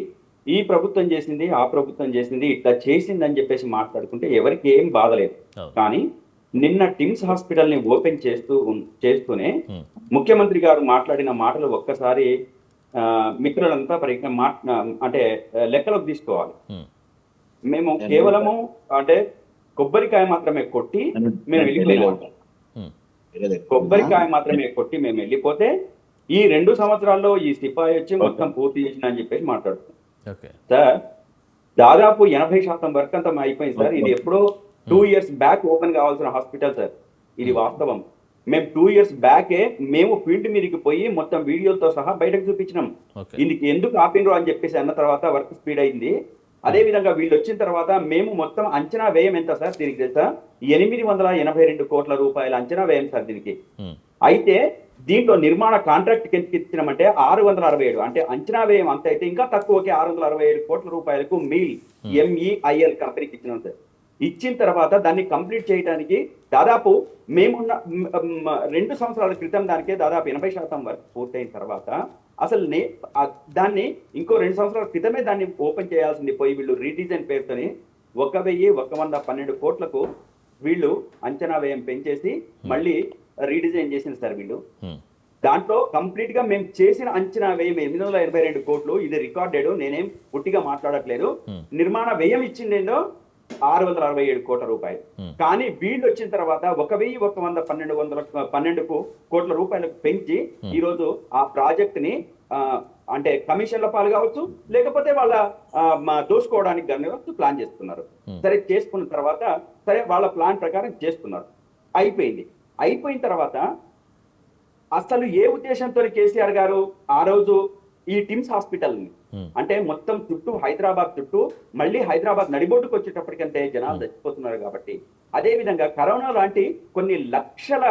ఈ ప్రభుత్వం చేసింది, ఆ ప్రభుత్వం చేసింది, ఇట్లా చేసింది అని చెప్పేసి మాట్లాడుకుంటే ఎవరికి ఏం బాధలేదు. కానీ నిన్న టిమ్స్ హాస్పిటల్ ని ఓపెన్ చేస్తూనే ముఖ్యమంత్రి గారు మాట్లాడిన మాటలు ఒక్కసారి మిత్రులంతా అంటే లెక్కలోకి తీసుకోవాలి. మేము కేవలము అంటే కొబ్బరికాయ మాత్రమే కొట్టి మేము వెళ్ళిపోయాము. కొబ్బరికాయ మాత్రమే కొట్టి మేము వెళ్ళిపోతే ఈ 2 సంవత్సరాల్లో ఈ సిపాయి వచ్చి మొత్తం పూర్తి చేసిన అని చెప్పేసి మాట్లాడుతున్నాం సార్. దాదాపు 80% వర్క్ అంతా అయిపోయింది సార్. ఇది ఎప్పుడో 2 years బ్యాక్ ఓపెన్ కావాల్సిన హాస్పిటల్ సార్. ఇది వాస్తవం. మేము 2 years బ్యాకే మేము ఫీల్డ్ మీదకి పోయి మొత్తం వీడియోలతో సహా బయటకు చూపించినాం. ఇందుకు ఎందుకు ఆపినరు అని చెప్పేసి అన్న తర్వాత వర్క్ స్పీడ్ అయింది. అదే విధంగా వీళ్ళు వచ్చిన తర్వాత మేము మొత్తం అంచనా వ్యయం ఎంత సార్ దీనికి తెలుసా? 882 కోట్ల రూపాయల అంచనా వ్యయం సార్ దీనికి. అయితే దీంట్లో నిర్మాణ కాంట్రాక్ట్ కిందకి ఇచ్చినామంటే 667, అంటే అంచనా వ్యయం అంత అయితే ఇంకా తక్కువకి 667 కోట్ల రూపాయలకు మీల్ MEIL కంపెనీకి ఇచ్చినాం సార్. ఇచ్చిన తర్వాత దాన్ని కంప్లీట్ చేయడానికి దాదాపు మేమున్న 2 సంవత్సరాల క్రితం దానికే దాదాపు 80% వరకు పూర్తయిన తర్వాత అసలు దాన్ని ఇంకో 2 సంవత్సరాల క్రితమే దాన్ని ఓపెన్ చేయాల్సింది పోయి వీళ్ళు రీడిజైన్ పేరుతోని 1112 కోట్లకు వీళ్ళు అంచనా వ్యయం పెంచేసి మళ్ళీ రీడిజైన్ చేసింది సార్ వీళ్ళు. దాంట్లో కంప్లీట్ గా మేము చేసిన అంచనా వ్యయం 882 కోట్లు. ఇది రికార్డెడ్, నేనేం పుట్టిగా మాట్లాడట్లేదు. నిర్మాణ వ్యయం ఇచ్చిందేందో 667 కోట్ల రూపాయలు. కానీ వీళ్ళు వచ్చిన తర్వాత 1112 కోట్ల రూపాయలకు పెంచి ఈ రోజు ఆ ప్రాజెక్ట్ ని అంటే కమిషన్ల పాలు కావచ్చు, లేకపోతే వాళ్ళ దోసుకోవడానికి కావచ్చు ప్లాన్ చేస్తున్నారు. సరే చేసుకున్న తర్వాత సరే వాళ్ళ ప్లాన్ ప్రకారం చేస్తున్నారు. అయిపోయిన తర్వాత అసలు ఏ ఉద్దేశంతో కేసీఆర్ గారు ఆ రోజు ఈ టిమ్స్ హాస్పిటల్ ని అంటే మొత్తం చుట్టూ హైదరాబాద్ చుట్టూ మళ్ళీ హైదరాబాద్ నడిబొడ్డుకు వచ్చేటప్పటికంటే జనాలు చచ్చిపోతున్నారు కాబట్టి, అదే విధంగా కరోనా లాంటి కొన్ని లక్షల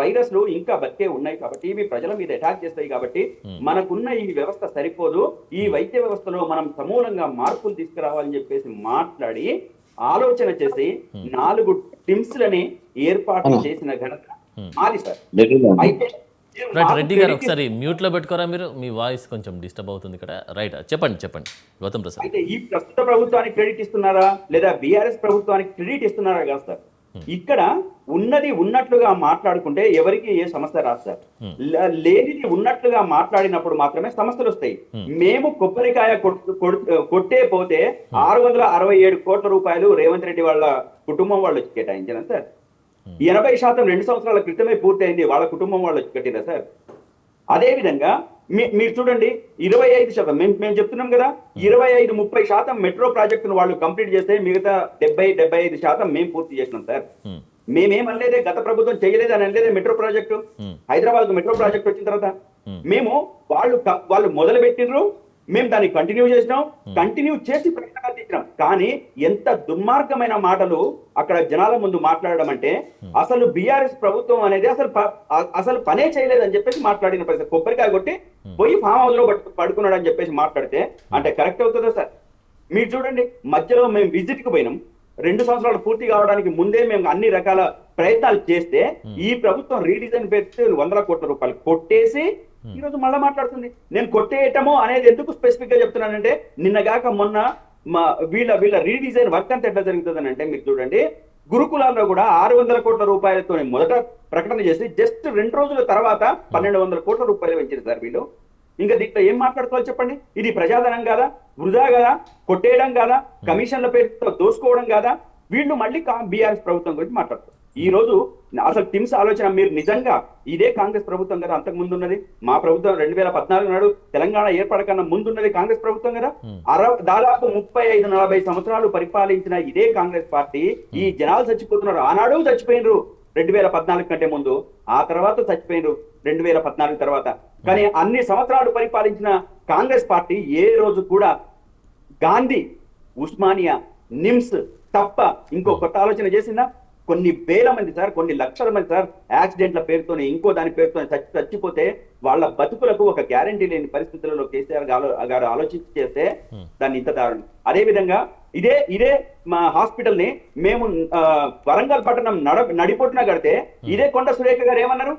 వైరస్లు ఇంకా బతికే ఉన్నాయి కాబట్టి ఇవి ప్రజల మీద అటాక్ చేస్తాయి కాబట్టి మనకున్న ఈ వ్యవస్థ సరిపోదు, ఈ వైద్య వ్యవస్థలో మనం సమూలంగా మార్పులు తీసుకురావాలని చెప్పేసి మాట్లాడి ఆలోచన చేసి 4 టిమ్స్ లని ఏర్పాటు చేసిన ఘనత మాది సార్. అయితే రైట్, రెడ్డి గారు ఒకసారి మ్యూట్ లో పెట్టుకోరా మీరు, మీ వాయిస్ కొంచెం డిస్టర్బ్ అవుతుంది ఇక్కడ. రైట్, చెప్పండి గౌతమ్ ప్రసాద్. అయితే ఈ ప్రస్తుత ప్రభుత్వానికి క్రెడిట్ ఇస్తున్నారా లేదా బీఆర్ఎస్ ప్రభుత్వానికి క్రెడిట్ ఇస్తున్నారా కాదు సార్. ఇక్కడ ఉన్నది ఉన్నట్లుగా మాట్లాడుకుంటే ఎవరికి ఏ సమస్య రాదు సార్. లేనిది ఉన్నట్లుగా మాట్లాడినప్పుడు మాత్రమే సమస్యలు వస్తాయి. మేము కొబ్బరికాయ కొట్టే పోతే 667 కోట్ల రూపాయలు రేవంత్ రెడ్డి వాళ్ళ కుటుంబం వాళ్ళు వచ్చి కేటాయించారు సార్. 80% 2 సంవత్సరాల క్రితమే పూర్తయింది, వాళ్ళ కుటుంబం వాళ్ళు వచ్చి కట్టినా సార్. అదే విధంగా మీరు చూడండి 25%, మేము చెప్తున్నాం కదా 25-30% మెట్రో ప్రాజెక్టును వాళ్ళు కంప్లీట్ చేస్తే మిగతా 70-75% మేము పూర్తి చేసినాం సార్. మేమేమనలేదే, గత ప్రభుత్వం చేయలేదు అని అనలేదే. Metro project Hyderabad metro project వచ్చిన తర్వాత మేము వాళ్ళు మొదలు పెట్టినరు, మేము దాన్ని కంటిన్యూ చేసి ప్రయత్నాలు తెచ్చినాం. కానీ ఎంత దుర్మార్గమైన మాటలు అక్కడ జనాల ముందు మాట్లాడడం అంటే అసలు బీఆర్ఎస్ ప్రభుత్వం అనేది అసలు పనే చేయలేదని చెప్పేసి మాట్లాడిన పరిస్థితి. కొబ్బరికాయ కొట్టి పోయి ఫామ్ హౌస్ లో పడుకున్నాడు అని చెప్పేసి మాట్లాడితే అంటే కరెక్ట్ అవుతుందా సార్? మీరు చూడండి, మధ్యలో మేము విజిట్ కి పోయినాం. 2 సంవత్సరాలు పూర్తి కావడానికి ముందే మేము అన్ని రకాల ప్రయత్నాలు చేస్తే ఈ ప్రభుత్వం రీడిజైన్ పెట్టి 100 కోట్ల రూపాయలు కొట్టేసి ఈ రోజు మళ్ళా మాట్లాడుతుంది. నేను కొట్టేయటము అనేది ఎందుకు స్పెసిఫిక్ గా చెప్తున్నానంటే నిన్నగాక మొన్న వీళ్ళ రీడిజైన్ వర్క్ అంతా ఎట్లా జరుగుతుంది అంటే మీరు చూడండి, గురుకులాల్లో కూడా 600 కోట్ల రూపాయలతో మొదట ప్రకటన చేసి జస్ట్ 2 రోజుల తర్వాత 1200 కోట్ల రూపాయలు పెంచారు సార్ వీళ్ళు. ఇంకా దీంట్లో ఏం మాట్లాడుకోవాలి చెప్పండి? ఇది ప్రజాధనం కాదా, వృధా కాదా, కొట్టేయడం కాదా, కమిషన్ల పేరుతో దోసుకోవడం కాదా? వీళ్ళు మళ్ళీ బీఆర్ఎస్ ప్రభుత్వం గురించి మాట్లాడుతారు. ఈ రోజు అసలు టిమ్స్ ఆలోచన మీరు నిజంగా ఇదే కాంగ్రెస్ ప్రభుత్వం కదా అంతకు ముందు ఉన్నది. మా ప్రభుత్వం 2014 నాడు తెలంగాణ ఏర్పడకన్నా ముందున్నది కాంగ్రెస్ ప్రభుత్వం కదా. దాదాపు 35-40 సంవత్సరాలు పరిపాలించిన ఇదే కాంగ్రెస్ పార్టీ ఈ జనాలు చచ్చిపోతున్నారు. ఆనాడు చచ్చిపోయినరు 2014 కంటే ముందు, ఆ తర్వాత చచ్చిపోయినరు 2014 తర్వాత. కానీ అన్ని సంవత్సరాలు పరిపాలించిన కాంగ్రెస్ పార్టీ ఏ రోజు కూడా గాంధీ, ఉస్మానియా, నిమ్స్ తప్ప ఇంకో కొత్త ఆలోచన చేసిందా? కొన్ని వేల మంది సార్, కొన్ని లక్షల మంది సార్ యాక్సిడెంట్ల పేరుతోనే ఇంకో దాని పేరుతోనే చచ్చిపోతే వాళ్ళ బతుకులకు ఒక గ్యారంటీ లేని పరిస్థితులలో కేసీఆర్ గారు ఆలోచించి చేస్తే దాన్ని ఇంత దారుణం. అదే విధంగా ఇదే మా హాస్పిటల్ ని మేము వరంగల్ పట్టణం నడిపొట్టున కడితే ఇదే కొండ సురేఖ గారు ఏమన్నారు?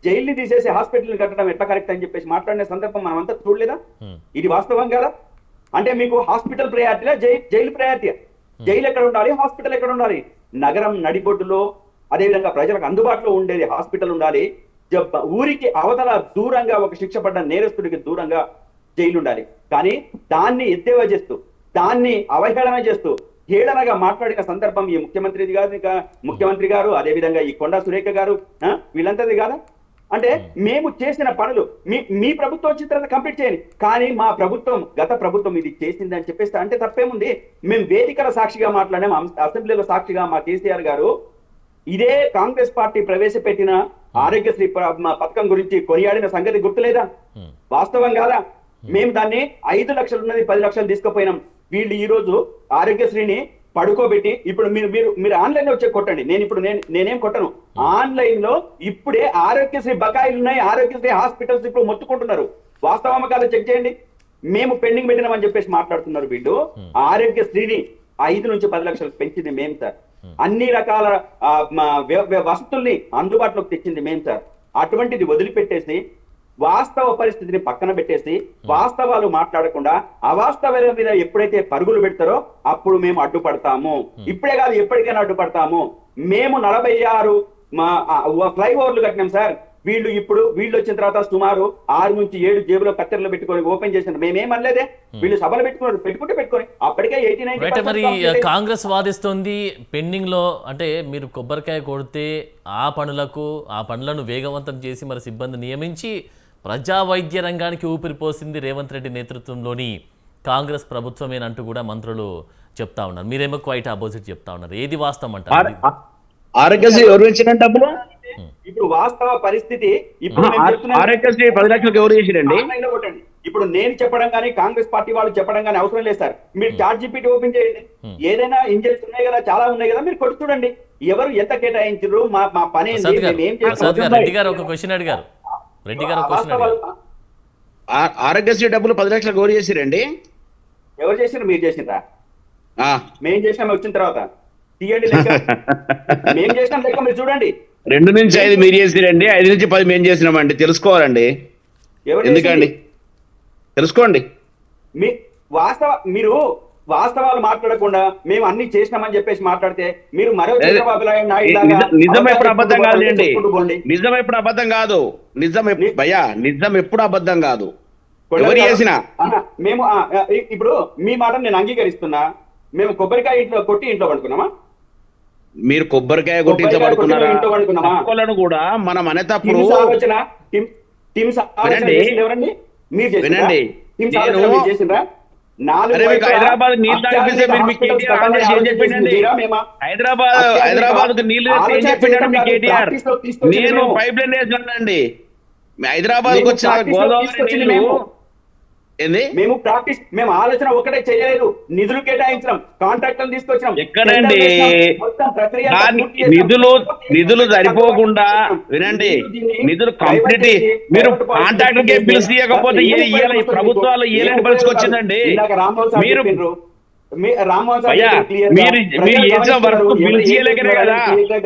జైల్ని తీసేసి హాస్పిటల్ కట్టడం ఎట్లా కరెక్ట్ అని చెప్పేసి మాట్లాడిన సందర్భం మనం అంతా చూడలేదా? ఇది వాస్తవం కదా? అంటే మీకు హాస్పిటల్ ప్రయారిటీలా, జైలు ప్రయారిటీ? జైలు ఎక్కడ ఉండాలి, హాస్పిటల్ ఎక్కడ ఉండాలి? నగరం నడిబొడ్డులో అదేవిధంగా ప్రజలకు అందుబాటులో ఉండేది హాస్పిటల్ ఉండాలి. ఊరికి అవతల దూరంగా ఒక శిక్ష పడ్డ నేరస్తుడికి దూరంగా జైలు ఉండాలి. కానీ దాన్ని ఎద్దేవా చేస్తూ, దాన్ని అవహేళన చేస్తూ హేళనగా మాట్లాడిన సందర్భం ఈ ముఖ్యమంత్రి గారు అదేవిధంగా ఈ కొండా సురేఖ గారు వీళ్ళంతది కాదా? అంటే మేము చేసిన పనులు మీ ప్రభుత్వం వచ్చిన తర్వాత కంప్లీట్ చేయండి, కానీ మా ప్రభుత్వం గత ప్రభుత్వం ఇది చేసింది అని చెప్పేస్తే అంటే తప్పేముంది? మేము వేదికల సాక్షిగా మాట్లాడాం, అసెంబ్లీలో సాక్షిగా మా కేసీఆర్ గారు ఇదే కాంగ్రెస్ పార్టీ ప్రవేశపెట్టిన ఆరోగ్యశ్రీ పథకం గురించి కొనియాడిన సంగతి గుర్తులేదా? వాస్తవం కాదా? మేము దాన్ని 5 లక్షలు ఉన్నది 10 లక్షలు తీసుకుపోయినాం. వీళ్ళు ఈ రోజు ఆరోగ్యశ్రీని పడుకోబెట్టి ఇప్పుడు మీరు మీరు మీరు ఆన్లైన్ లో వచ్చే కొట్టండి. నేనేం కొట్టను. ఆన్లైన్ లో ఇప్పుడే ఆరోగ్యశ్రీ బకాయిలు ఉన్నాయి. ఆరోగ్యశ్రీ హాస్పిటల్స్ ఇప్పుడు మొత్తుకుంటున్నారు. వాస్తవం కాదు చెక్ చేయండి. మేము పెండింగ్ పెట్టినామని చెప్పేసి మాట్లాడుతున్నారు వీళ్ళు. ఆరోగ్యశ్రీని 5 నుంచి 10 లక్షలు పెంచింది మేము సార్. అన్ని రకాల వసతుల్ని అందుబాటులోకి తెచ్చింది మేము సార్. అటువంటిది వదిలిపెట్టేసి వాస్తవ పరిస్థితిని పక్కన పెట్టేసి వాస్తవాలు మాట్లాడకుండా అవాస్తవాల మీద ఎప్పుడైతే పరుగులు పెడతారో అప్పుడు మేము అడ్డుపడతాము. ఇప్పుడే కాదు ఎప్పటికైనా అడ్డుపడతాము. మేము 46 ఫ్లైఓవర్లు కట్టినాం సార్. వీళ్ళు వచ్చిన తర్వాత సుమారు 6 నుంచి 7 జేబులో కత్తెరలు పెట్టుకొని ఓపెన్ చేసినారు. మేమేమనలేదే. వీళ్ళు సభలు పెట్టుకుని అప్పటికే 89. మరి కాంగ్రెస్ వాదిస్తుంది పెండింగ్ లో అంటే మీరు కొబ్బరికాయ కొడితే ఆ పనులను వేగవంతం చేసి మరి సిబ్బంది నియమించి ప్రజా వైద్య రంగానికి ఊపిరిపోసింది రేవంత్ రెడ్డి నేతృత్వంలోని కాంగ్రెస్ ప్రభుత్వమేనంటూ కూడా మంత్రులు చెప్తా ఉన్నారు. మీరేమో క్వైట్ ఆపోజిట్ చెప్తా ఉన్నారు. ఏది వాస్తవం అంటారు? ఆరోగ్యశ్రీ ఎవరు ఇచ్చిన డబ్బులు? ఇప్పుడు వాస్తవ పరిస్థితి ఇప్పుడు ఆరోగ్యశ్రీ 10 లక్షలకు ఎవరు చేసిరండి? ఇప్పుడు నేను చెప్పడం కానీ కాంగ్రెస్ పార్టీ వాళ్ళు చెప్పడం కానీ అవసరం లేదు సార్. మీరు చాట్ జీపీటీ ఓపెన్ చేయండి. ఏదైనా ఇంజన్స్ ఉన్నాయి కదా, చాలా ఉన్నాయి కదా, మీరు కొట్టి చూడండి. ఎవరు ఎంత కేటాయించారు, మా పని రెడ్డి గారు ఒక క్వశ్చన్ అడిగారు. ఆరోగ్యశ్రీ డబ్బులు 10 లక్షలకు ఎవరు చేసిరండి? ఎవరు చేసినారు? మీరు చేసినరా? మేం చేసినాం వచ్చిన తర్వాత. తీయండి లెక్క. మేం చేసినాం లెక్క మీరు చూడండి. 2 నుంచి 5 మీరు చేసిరండి, 5 నుంచి 10 మేము చేసినామండి. తెలుసుకోవాలండి. ఎందుకండి తెలుసుకోండి. మీరు వాస్తవాలు మాట్లాడకుండా మేము అన్ని చేసినామని చెప్పేసి మాట్లాడితే మీరు మరో నిజం ఎప్పుడు అబద్ధం కాదులేండి. నిజం ఎప్పుడు అబద్ధం కాదు. నిజం ఎప్పుడు అబద్ధం కాదు. ఎవరు చేసినా మేము ఇప్పుడు మీ మాట నేను అంగీకరిస్తున్నా. మేము కొబ్బరికాయ కొట్టి ఇంట్లో పడుకున్నామా? మీరు కొబ్బరికాయ కొట్టించబడుకున్నారా కూడా మనం అనే తప్పుడు ఎవరండి? మీరు వినండి. చేసిండ్రా? హైదరాబాద్ నీళ్ళు తాగిపిస్తే మీరు మీ కేటీఆర్ ఏం చెప్పిండండి? హైదరాబాద్ నీళ్లు ఏం చెప్పిండండి మీ కేటీఆర్? నేను పైప్ లైన్ వేసినానండి. హైదరాబాద్ కు వచ్చిన గోదావరి నీళ్లు ఏంది? మేము ఆలోచన ఒకటే చేయలేదు. నిధులు కేటాయించడం, కాంట్రాక్టర్ తీసుకొచ్చాం. ఎక్కడండి నిధులు సరిపోకుండా? వినండి, నిధులు కంప్లీట్ మీరు కాంట్రాక్టర్కే పిలిచి ఇవ్వకపోతే ఈ ప్రభుత్వాలు ఏలేని పరిస్థితి వచ్చిందండి. మీరు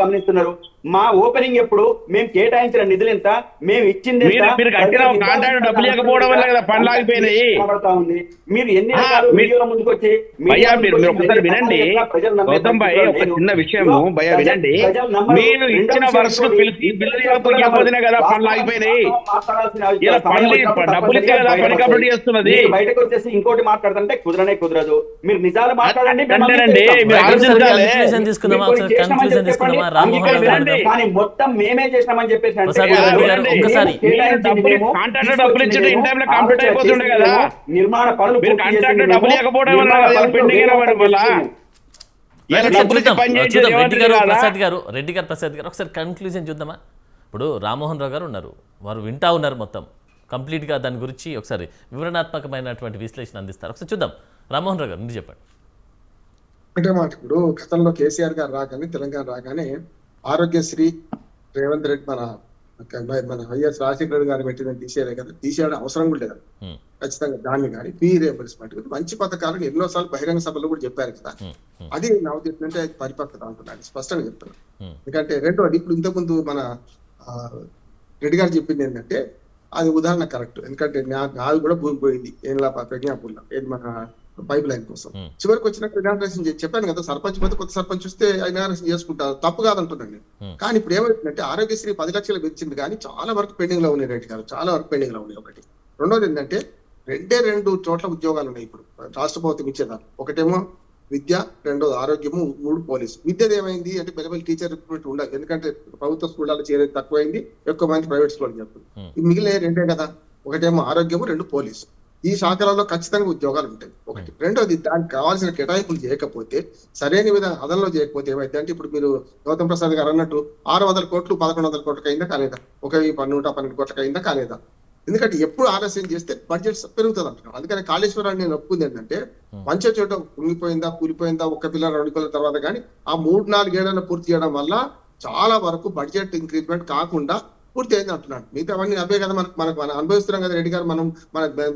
గమనిస్తున్నారు. మా ఓపెనింగ్ ఎప్పుడు, మేము కేటాయించిన నిధులు ఎంత, మేము ఇచ్చింది డబ్బులు ఇవ్వకపోవడం వల్ల కదా పనులు ఆగిపోయినాయి. మీరు ఎన్ని ముందుకు వచ్చి ఒకసారి వినండి గౌతమ్ భాయ్, ఒక చిన్న విషయము భయ వినండి. మీరు ఇచ్చిన వరుసను పిలిచి బిల్లు ఇవ్వకపోతేనే కదా పనులు ఆగిపోయినాయి. ఇలా పనులు డబ్బులు ఇచ్చే కదా పని కంప్లీట్ చేస్తున్నది. బయటకు వచ్చేసి ఇంకోటి మాట్లాడుతుంటే కుదరదు. మీరు నిజాలు మాట్లాడండి. కానీ మొత్తం మేమే చేసినామని చెప్పేసి నిర్మాణ పనులు ప్రసాద్ గారు ఒకసారి కన్క్లూజన్ చూద్దామా? ఇప్పుడు రామ్మోహన్ రావు గారు ఉన్నారు, వారు వింటా ఉన్నారు మొత్తం కంప్లీట్గా దాని గురించి ఒకసారి వివరణాత్మకమైనటువంటి విశ్లేషణ అందిస్తారు. ఒకసారి చూద్దాం. రామ్మోహన్ రావు గారు మీరు చెప్పండి. అంటే మాట ఇప్పుడు గతంలో కేసీఆర్ గారు రాగానే, తెలంగాణ రాగానే ఆరోగ్యశ్రీ రేవంత్ రెడ్డి మన వైఎస్ రాజశేఖర రెడ్డి గారు పెట్టిందని తీసేయలే కదా, తీసేయడం అవసరం కూడా లేదు ఖచ్చితంగా. దాన్ని కానీ ఫీ రియంబర్స్మెంట్ మంచి పథకాలను ఎన్నోసార్లు బహిరంగ సభలో కూడా చెప్పారు కదా. అది నా ఉద్దేశం అంటే పరిపక్వత అంటున్నాను, స్పష్టంగా చెప్తున్నాను. ఎందుకంటే రెండోది, ఇప్పుడు ఇంతకుముందు మన రెడ్డి గారు చెప్పింది ఏంటంటే అది ఉదాహరణ కరెక్ట్. ఎందుకంటే నాది కూడా భూమి పోయింది ఏంలా ప్రజ్ఞాపూర్లో, ఏది మన పైప్ లైన్ కోసం. చివరికి వచ్చినట్టు ఇనాగ్రేషన్ చెప్పాను కదా, సర్పంచ్ పోతే కొత్త సర్పంచ్ వస్తే ఇనాగ్రేషన్ చేసుకుంటారు, తప్పు కాదంటున్నాను. కానీ ఇప్పుడు ఏమైందంటే ఆరోగ్యశ్రీ 10 లక్షలు పెంచింది కానీ చాలా వరకు పెండింగ్ లో ఉన్నాయి. రెడ్డి గారు చాలా వరకు పెండింగ్ లో ఉన్నాయి. ఒకటి. రెండోది ఏంటంటే 2 చోట్ల ఉద్యోగాలు ఉన్నాయి ఇప్పుడు రాష్ట్ర ప్రభుత్వం ఇచ్చేదాన్ని. ఒకటేమో విద్య, రెండోది ఆరోగ్యము, 3 పోలీసు. విద్యది ఏమైంది అంటే మెల్లమెల్లి టీచర్ రిక్రూట్మెంట్ ఉండాలి. ఎందుకంటే ప్రభుత్వ స్కూళ్ళలో చేరేది తక్కువైంది, ఎక్కువ మంది ప్రైవేట్ స్కూల్ చెప్తుంది. మిగిలిన 2 కదా, ఒకటేమో ఆరోగ్యము, 2 పోలీసు. ఈ శాఖలలో ఖచ్చితంగా ఉద్యోగాలు ఉంటాయి. ఒకటి. రెండోది, దానికి కావాల్సిన కేటాయింపులు చేయకపోతే, సరైన విధంగా అదనలో చేయకపోతే ఏమైతే అంటే ఇప్పుడు మీరు గౌతమ్ ప్రసాద్ గారు అన్నట్టు 600 కోట్లు 1100 కోట్లకి అయిందా కాలేదా, 1,112 కోట్లకి అయిందా కాలేదా, ఎందుకంటే ఎప్పుడు ఆలస్యం చేస్తే బడ్జెట్ పెరుగుతుంది అంటున్నాను. అందుకని కాళేశ్వరాన్ని నేను ఒప్పుకుంది ఏంటంటే మంచి చోట కుంగిపోయిందా కూలిపోయిందా ఒక్క పిల్లలు 2 పిల్లల తర్వాత కానీ ఆ 3-4 ఏళ్లను పూర్తి చేయడం వల్ల చాలా వరకు బడ్జెట్ ఇంక్రీజ్మెంట్ కాకుండా పూర్తి అయింది అంటున్నాను. మిగతా అవన్నీ అవే కదా మనం అనుభవిస్తున్నాం కదా రెడ్డి గారు.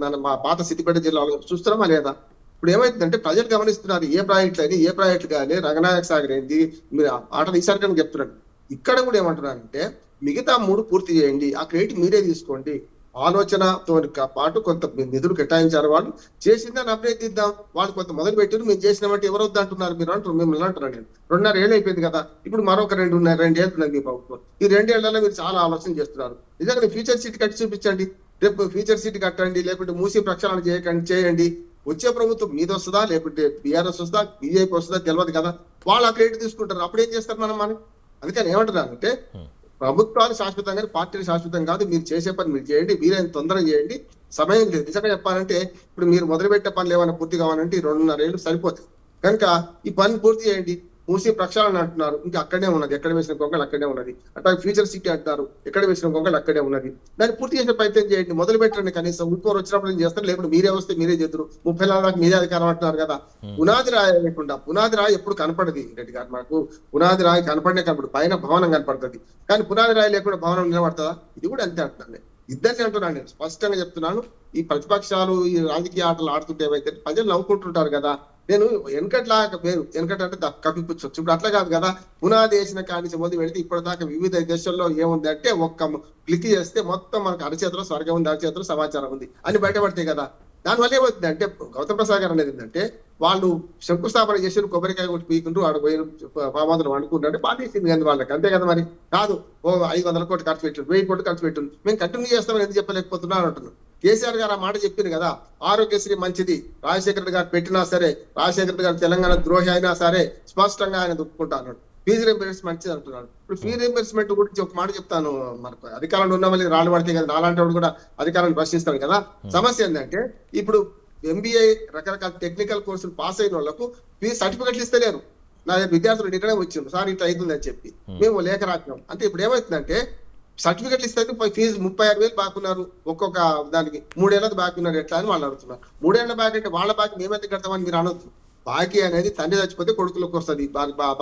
మన మా పాత సిద్దిపేట జిల్లాలో చూస్తున్నామా లేదా? ఇప్పుడు ఏమైందంటే ప్రజలు గమనిస్తున్నారు ఏ ప్రాజెక్టులు అని, ఏ ప్రాజెక్టులు కానీ రంగనాయక సాగర్ ఏంది, మీరు ఆట తీసారని చెప్తున్నాడు. ఇక్కడ కూడా ఏమంటున్నారంటే మిగతా 3 పూర్తి చేయండి, ఆ క్రెడిట్ మీరే తీసుకోండి. ఆలోచనతో పాటు కొంత నిధులు కేటాయించారు, వాళ్ళు చేసిందని అభినందిద్దాం. వాళ్ళు కొంత మొదలు పెట్టారు, మేము చేసినామంటే ఎవరు వద్ద అంటున్నారు మీరు అంటారు, మిమ్మల్ని అంటున్నాను నేను. 2.5 ఏళ్ళు అయిపోయింది కదా, ఇప్పుడు మరొక 2 ఏళ్ళు ఉన్నది మీ ప్రభుత్వం. ఈ 2 ఏళ్లలో మీరు చాలా ఆలోచన చేస్తున్నారు. నిజంగా ఫ్యూచర్ సిటీ కట్టి చూపించండి, రేపు ఫ్యూచర్ సిటీ కట్టండి, లేకుంటే మూసి ప్రక్షాళన చేయండి. వచ్చే ప్రభుత్వం మీద వస్తుందా లేకుంటే బీఆర్ఎస్ వస్తుందా బీజేపీ వస్తుందా తెలియదు కదా, వాళ్ళు ఆ క్రెడిట్ తీసుకుంటారు. అప్పుడు ఏం చేస్తారు మనం? అందుకని ఏమంటున్నారంటే ప్రభుత్వాలు శాశ్వతంగా పార్టీలు శాశ్వతం కాదు, మీరు చేసే పని మీరు చేయండి, మీరేం తొందరగా చేయండి, సమయం లేదు. నిజంగా చెప్పాలంటే ఇప్పుడు మీరు మొదలుపెట్టే పనులు ఏమైనా పూర్తి కావాలంటే 2.5 ఏళ్ళు సరిపోతాయి. కనుక ఈ పని పూర్తి చేయండి. మూసి ప్రక్షాళన అంటున్నారు, ఇంకా అక్కడే ఉన్నది, ఎక్కడ వేసిన గొంగలు అక్కడే ఉన్నది. అట్లాగే ఫ్యూచర్ సిటీ అంటున్నారు, ఎక్కడ వేసిన గొంగలు అక్కడే ఉన్నది. దాన్ని పూర్తి చేసే ప్రయత్నం చేయండి, మొదలు పెట్టండి. కనీసం ఇంకోరు వచ్చినప్పుడు ఏం చేస్తారు, లేకుంటే మీరే వస్తే మీరే చేద్దరు. 30 ఏళ్ళ దాకా మీరే అధికారం అంటున్నారు కదా. పునాది రాయి లేకుండా, పునాది రాయి ఎప్పుడు కనపడది రెడ్డి గారు. మనకు పునాది రాయి కనపడదు, పైన భవనం కనపడుతుంది, కానీ పునాది రాయి లేకుండా భవనం నిలబడుతుందా? ఇది కూడా అంతే అంటున్నాను. ఇద్దరిని అంటున్నాను, నేను స్పష్టంగా చెప్తున్నాను. ఈ ప్రతిపక్షాలు ఈ రాజకీయ ఆటలు ఆడుతుంటే ఏమైతే ప్రజలు నవ్వుకుంటుంటారు కదా. నేను వెనకట్లాగా పేరు వెనకటంటే కప్పిపుచ్చొచ్చు, ఇప్పుడు అట్లా కాదు కదా. పునాది వేసిన కానించి మొదలు పెడితే ఇప్పటిదాకా వివిధ దేశాల్లో ఏముంది అంటే ఒక్క క్లిక్ చేస్తే మొత్తం మనకు అరచేతిలో స్వర్గం ఉంది, అరచేతిలో సమాచారం ఉంది అని బయటపడతాయి కదా. దానివల్ల ఏమవుతుంది అంటే గౌతమ్ ప్రసాద్ గారు అనేది ఏంటంటే వాళ్ళు శంకుస్థాపన చేసి కొబ్బరికాయ కొట్టి పీకుంటూ ఆడ పోయిన పామాదులు వండుకుంటే బాధేసింది కానీ వాళ్ళకి, అంతే కదా. మరి కాదు, 500 కోట్లు ఖర్చు పెట్టు, 1000 కోట్లు ఖర్చు పెట్టు, మేము కంటిన్యూ చేస్తామని ఎందుకు చెప్పలేకపోతున్నారు అంటున్నాను. కేసీఆర్ గారు ఆ మాట చెప్పింది కదా, ఆరోగ్యశ్రీ మంచిది, రాజశేఖర రెడ్డి గారు పెట్టినా సరే, రాజశేఖర రెడ్డి గారు తెలంగాణ ద్రోహి అయినా సరే స్పష్టంగా ఆయన దుప్పుకుంటా అన్నాడు. ఫీజు రింబర్స్మెంట్ మంచిది అంటున్నాడు. ఇప్పుడు ఫీజు రింబర్స్మెంట్ గురించి ఒక మాట చెప్తాను. మనకు అధికారంలో ఉన్న వాళ్ళకి రాళ్ళు పడితే కదా, నాలాంటి వాడు కూడా అధికారాన్ని ప్రశ్నిస్తాడు కదా. సమస్య ఏంటంటే ఇప్పుడు MBA రకరకాల టెక్నికల్ కోర్సులు పాస్ అయిన వాళ్ళకు ఫీజు సర్టిఫికెట్లు ఇస్తలేరు. నా విద్యార్థులు ఇక్కడే వచ్చింది సార్ ఇట్లా అవుతుంది అని చెప్పి మేము లేఖ రాసినాం. అంటే ఇప్పుడు ఏమవుతుందంటే సర్టిఫికెట్లు ఇస్తే ఫీజు 36,000 బాకున్నారు, ఒక్కొక్క దానికి 3 ఏళ్ళది బాకున్నారు, ఎట్లా అని వాళ్ళు అడుగుతున్నారు. 3 ఏళ్ళ బాకీ అంటే వాళ్ళ బాకీ మేమైతే కడతామని మీరు అనొద్దు. బాకీ అనేది తండ్రి చచ్చిపోతే కొడుకులకు వస్తుంది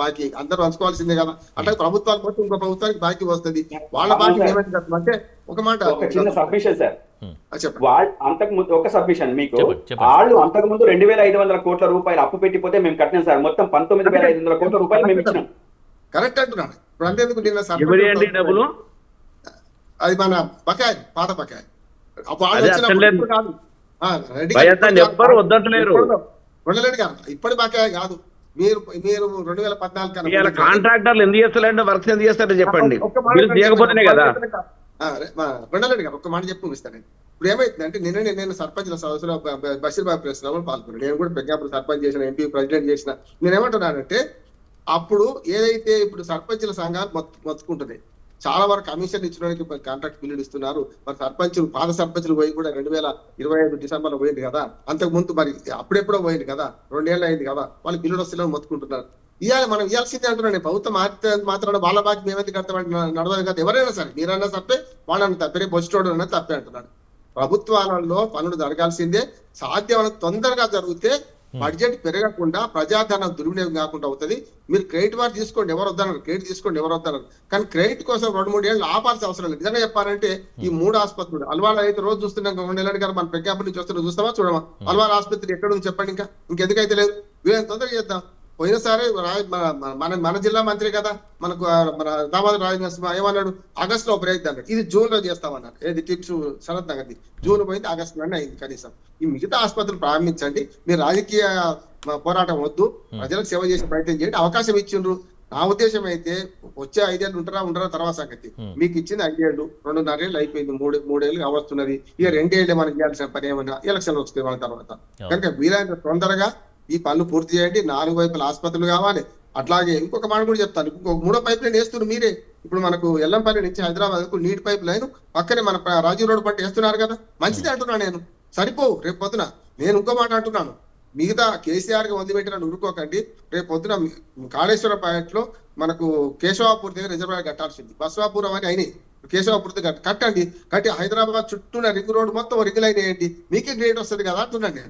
బాకీ, అందరూ పంచుకోవాల్సిందే కదా. అట్లా ప్రభుత్వాలు పోతే ఇంకో ప్రభుత్వానికి బాకీ వస్తుంది, వాళ్ళ బాకీ మేమైతే కడతాం. అంటే ఒక మాట, ఒక చిన్న సబ్మిషన్ సార్, చెప్పండి. వాళ్ళు అంతకు ముందు ఒక సబ్మిషన్ మీకు, వాళ్ళు అంతకు ముందు 2,500 కోట్ల రూపాయలు అప్పు పెట్టిపోతే మేము కట్టినాం సార్, మొత్తం 19,500 కోట్ల రూపాయలు మేము ఇచ్చినాం. కరెక్ట్ అంటున్నాను. ఇప్పుడు అంతేందుకు నిన్న డబ్బులు అది మన బకాయి, పాత బకాయి ఎవ్వరు వద్దంటలేరు. ఉండలేడు కదా ఇప్పటి బకాయి కాదు. మీరు 2014 కాంట్రాక్టర్లు ఎందుకు చేస్తలేంటే వర్క్స్ ఎందుకు చేస్తారో చెప్పండి, చేయకపోతేనే కదా. ఉండలేడు కదా, ఒక్క మాట చెప్పి ముగిస్తాను. ఇప్పుడు ఏమైతుందంటే నేను సర్పంచ్ల సదస్సులో బషీర్బాబు ప్రెస్ లో పాల్గొన్నాను. నేను కూడా ప్రజ్ఞాపూర్ సర్పంచ్ చేసిన, ఎంపీ ప్రెసిడెంట్ చేసిన. నేనేమంటున్నానంటే అప్పుడు ఏదైతే ఇప్పుడు సర్పంచ్ల సంఘాలు మొత్తుకుంటుంది, చాలా వరకు కమిషన్ ఇచ్చడానికి కాంట్రాక్ట్ బిల్లులు ఇస్తున్నారు. మరి సర్పంచులు, పాత సర్పంచులు పోయి కూడా 2025 డిసెంబర్లో పోయింది కదా, అంతకు ముందు మరి అప్పుడెప్పుడో పోయింది కదా, 2 ఏళ్ళు అయింది కదా, వాళ్ళు బిల్లులు వస్తున్నారని మొత్తుకుంటున్నారు. మనం ఇవ్వాల్సిందే అంటున్నాను. నేను ప్రభుత్వం మాత్రం వాళ్ళ బాకీ మేమైతే కడతామంటే నడవదు కదా. ఎవరైనా సరే, మీరైనా తప్పే, వాళ్ళని తప్పే, బొచ్చుటోడు అన్నది తప్పే అంటున్నాడు. ప్రభుత్వాలలో పనులు జరగాల్సిందే, సాధ్యమైన తొందరగా జరిగితే బడ్జెట్ పెరగకుండా ప్రజాధనం దుర్వినియోగం కాకుండా అవుతుంది. మీరు క్రెడిట్ వారు తీసుకోండి, ఎవరు వద్దన్నారు, క్రెడిట్ తీసుకోండి, ఎవరు వద్దన్నారు, కానీ క్రెడిట్ కోసం 2-3 ఏళ్ళు ఆపాల్సిన అవసరం లేదు. నిజంగా చెప్పాలంటే ఈ 3 ఆసుపత్రులు అల్వాల్ అయితే రోజు చూస్తున్నాం, 2 ఏళ్ళ గారు మన ప్రజ్ఞాపూర్ నుంచి వస్తున్నా చూస్తామా చూడమా? అల్వాల్ ఆసుపత్రి ఎక్కడ ఉంది చెప్పండి, ఇంకెందుకైతే లేదు. వీళ్ళని తొందరగా చేద్దాం. పోయినసారి మన జిల్లా మంత్రి కదా, మనకు మన దామోదర రాజనరసింహ ఏమన్నాడు, ఆగస్టులో ప్రయత్నం అన్నాడు, ఇది జూన్ లో చేస్తామన్నారు. ఏది టిప్స్ శరత్ నగర్ది జూన్ పోయింది, ఆగస్టు లోనే అయింది. కనీసం ఈ మిగతా ఆసుపత్రులు ప్రారంభించండి. మీరు రాజకీయ పోరాటం వద్దు, ప్రజలకు సేవ చేసే ప్రయత్నం చేయండి. అవకాశం ఇచ్చిండ్రు. నా ఉద్దేశం అయితే వచ్చే 5 ఏళ్ళు ఉంటారా తర్వాత సంగతి. మీకు ఇచ్చింది 5 ఏళ్ళు, 2.5 ఏళ్ళు అయిపోయింది, 3 ఏళ్ళు అవస్తున్నది. ఇక 2 ఏళ్ళు మనకి చేయాల్సిన పని ఏమన్నా ఎలక్షన్ వస్తుంది వాళ్ళ తర్వాత. కనుక వీలైనంత తొందరగా ఈ పనులు పూర్తి చేయండి. 4 వైపుల ఆసుపత్రులు కావాలి. అట్లాగే ఇంకొక మాట కూడా చెప్తాను, ఇంకొక 3వ పైప్ లైన్ వేస్తున్నారు మీరే. ఇప్పుడు మనకు ఎల్లంపల్లి నుంచి హైదరాబాద్ కు నీటి పైప్ లైన్ పక్కనే మన రాజీవ్ రోడ్ పట్టి వేస్తున్నారు కదా, మంచిదే అంటున్నాను నేను. సరిపోవు రేపు పొద్దున. నేను ఇంకో మాట అంటున్నాను, మిగతా కేసీఆర్ కి వదిలిపెట్టిన ఊరుకోకండి. రేపు పొద్దున కాళేశ్వర ప్రాజెక్ట్ లో మనకు కేశవాపూర్ దగ్గర రిజర్వాయర్ కట్టాల్సింది, బస్వాపురం అని అయినాయి. కేశవపురం కట్టండి, కట్టి హైదరాబాద్ చుట్టూ రింగ్ రోడ్ మొత్తం రింగ్ లైన్ వేయండి, మీకే గ్రేడ్ వస్తుంది కదా అంటున్నాను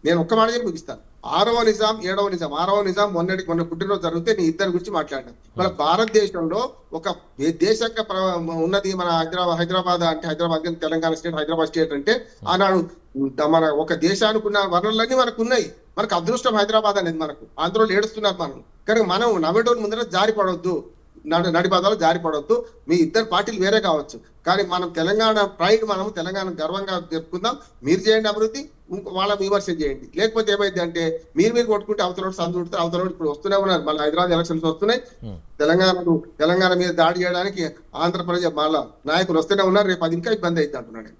నేను ఒక్క మాట చెప్పి ముగిస్తాను. 6వ నిజాం 7వ నిజాం 6వ నిజాం మొన్న పుట్టినరోజు జరిగితే నీ ఇద్దరి గురించి మాట్లాడినాను. మన భారతదేశంలో ఒక దేశంగా ఉన్నది మన హైదరాబాద్ అంటే హైదరాబాద్ తెలంగాణ స్టేట్, హైదరాబాద్ స్టేట్ అంటే ఆనాడు మన ఒక దేశానికి ఉన్న వనరులన్నీ మనకు ఉన్నాయి. మనకు అదృష్టం హైదరాబాద్ అనేది, మనకు ఆంధ్రలో ఏడుస్తున్నారు మనం. కానీ మనం నవ్వేటోని ముందర జారి పడవద్దు, నడిపదాలు జారి పడవద్దు. మీ ఇద్దరు పార్టీలు వేరే కావచ్చు, కానీ మనం తెలంగాణ ప్రైడ్, మనం తెలంగాణ గర్వంగా జరుపుకుందాం. మీరు చేయండి అభివృద్ధి, వాళ్ళ విమర్శ చేయండి. లేకపోతే ఏమైంది అంటే మీరు కొట్టుకుంటే అవతల సందుకుంటే అవతల ఇప్పుడు వస్తూనే ఉన్నారు. మళ్ళీ హైదరాబాద్ ఎలక్షన్స్ వస్తున్నాయి. తెలంగాణ మీద దాడి చేయడానికి ఆంధ్రప్రదేశ్ మళ్ళా నాయకులు వస్తూనే ఉన్నారు. రేపు అది ఇంకా ఇబ్బంది అవుతుంది అంటున్నాడు.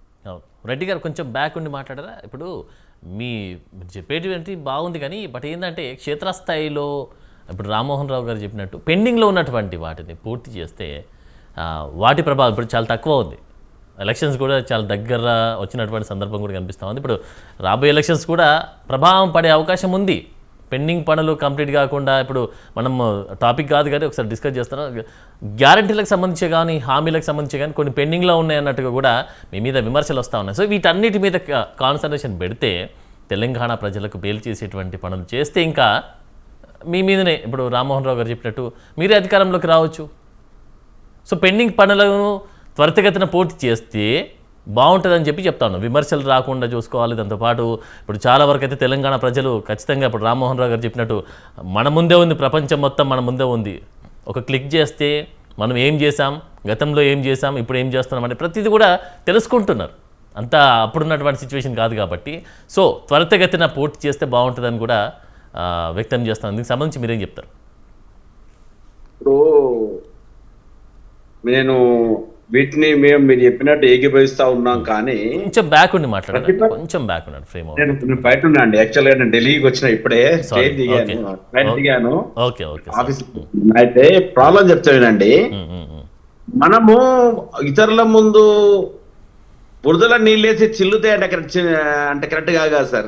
రెడ్డి గారు కొంచెం బ్యాక్ ఉండి మాట్లాడారా? ఇప్పుడు మీరు చెప్పేటువంటి బాగుంది, కానీ బట్ ఏంటంటే క్షేత్రస్థాయిలో ఇప్పుడు రామ్మోహన్ రావు గారు చెప్పినట్టు పెండింగ్లో ఉన్నటువంటి వాటిని పూర్తి చేస్తే వాటి ప్రభావం ఇప్పుడు చాలా తక్కువ ఉంది. ఎలక్షన్స్ కూడా చాలా దగ్గర వచ్చినటువంటి సందర్భం కూడా కనిపిస్తూ ఉంది. ఇప్పుడు రాబోయే ఎలక్షన్స్ కూడా ప్రభావం పడే అవకాశం ఉంది. పెండింగ్ పనులు కంప్లీట్ కాకుండా ఇప్పుడు మనం టాపిక్ కాదు కానీ ఒకసారి డిస్కస్ చేస్తాను. గ్యారంటీలకు సంబంధించి కానీ హామీలకు సంబంధించి కానీ కొన్ని పెండింగ్లో ఉన్నాయి అన్నట్టుగా కూడా మీ మీద విమర్శలు వస్తూ ఉన్నాయి. సో వీటన్నిటి మీద కాన్సన్ట్రేషన్ పెడితే తెలంగాణ ప్రజలకు బేలు చేసేటువంటి పనులు చేస్తే ఇంకా మీ మీదనే ఇప్పుడు రామ్మోహన్ రావు గారు చెప్పినట్టు మీరే అధికారంలోకి రావచ్చు. సో పెండింగ్ పనులను త్వరితగతిన పూర్తి చేస్తే బాగుంటుందని చెప్తాను. విమర్శలు రాకుండా చూసుకోవాలి. దాంతోపాటు ఇప్పుడు చాలా వరకు అయితే తెలంగాణ ప్రజలు ఖచ్చితంగా ఇప్పుడు రామ్మోహన్ రావు గారు చెప్పినట్టు మన ముందే ఉంది, ప్రపంచం మొత్తం మన ముందే ఉంది. ఒక క్లిక్ చేస్తే మనం ఏం చేసాం, గతంలో ఏం చేసాం, ఇప్పుడు ఏం చేస్తున్నాం అంటే ప్రతిదీ కూడా తెలుసుకుంటున్నారు. అంతా అప్పుడున్నటువంటి సిచ్యువేషన్ కాదు కాబట్టి సో త్వరితగతిన పూర్తి చేస్తే బాగుంటుందని కూడా వ్యక్తం చేస్తాను. దీనికి సంబంధించి మీరేం చెప్తారు? ఇప్పుడు నేను వీటిని మీరు చెప్పినట్టు ఏకీభవిస్తా ఉన్నాం, కానీ కొంచెం బ్యాక్ ఉండి మాట్లాడారు. కొంచెం బ్యాక్ ఉన్నాడు ఫ్రేమ్. నేను బయట ఉన్నా అండి. యాక్చువల్గా నేను ఢిల్లీకి వచ్చిన ఇప్పుడే స్టేట్ దిగాను ఆఫీస్. అయితే ప్రాబ్లం చెప్తానండి. మనము ఇతరుల ముందు బురదల నీళ్ళేసి చిల్లుతాయి అంటే కరెక్ట్ కాదు సార్.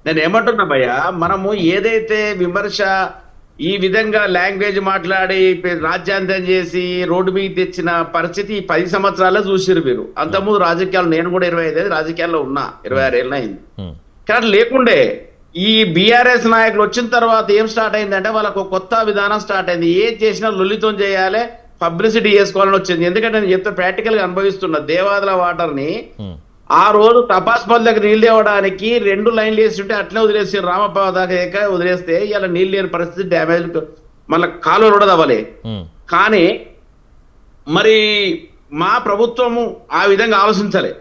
నేను ఏమంటున్నా భయ్యా, మనము ఏదైతే విమర్శ ఈ విధంగా లాంగ్వేజ్ మాట్లాడి రాజ్యాంగం చేసి రోడ్డు మీద తెచ్చిన పరిస్థితి 10 సంవత్సరాల్లో చూసిరు మీరు. అంతకుముందు రాజకీయాలు, నేను కూడా 25 రాజకీయాల్లో ఉన్నా, 26 ఏళ్ళు అయింది. కానీ లేకుండే ఈ బీఆర్ఎస్ నాయకులు వచ్చిన తర్వాత ఏం స్టార్ట్ అయిందంటే వాళ్ళకు కొత్త విధానం స్టార్ట్ అయింది. ఏం చేసినా లొల్లితో చేయాలి, పబ్లిసిటీ చేసుకోవాలని వచ్చింది. ఎందుకంటే నేను చెప్తే ప్రాక్టికల్ గా అనుభవిస్తున్నా. దేవాదుల వాటర్ ని ఆ రోజు తపాస్పల్ దగ్గర నీళ్ళు తేవడానికి 2 లైన్లు వేసి ఉంటే అట్లే వదిలేసి రామప్ప దాకా వదిలేస్తే ఇలా నీళ్ళు లేని పరిస్థితి, డ్యామేజ్, మళ్ళీ కాలువలు కూడా తవ్వాలి. కానీ మరి మా ప్రభుత్వము ఆ విధంగా ఆలోచించాలి.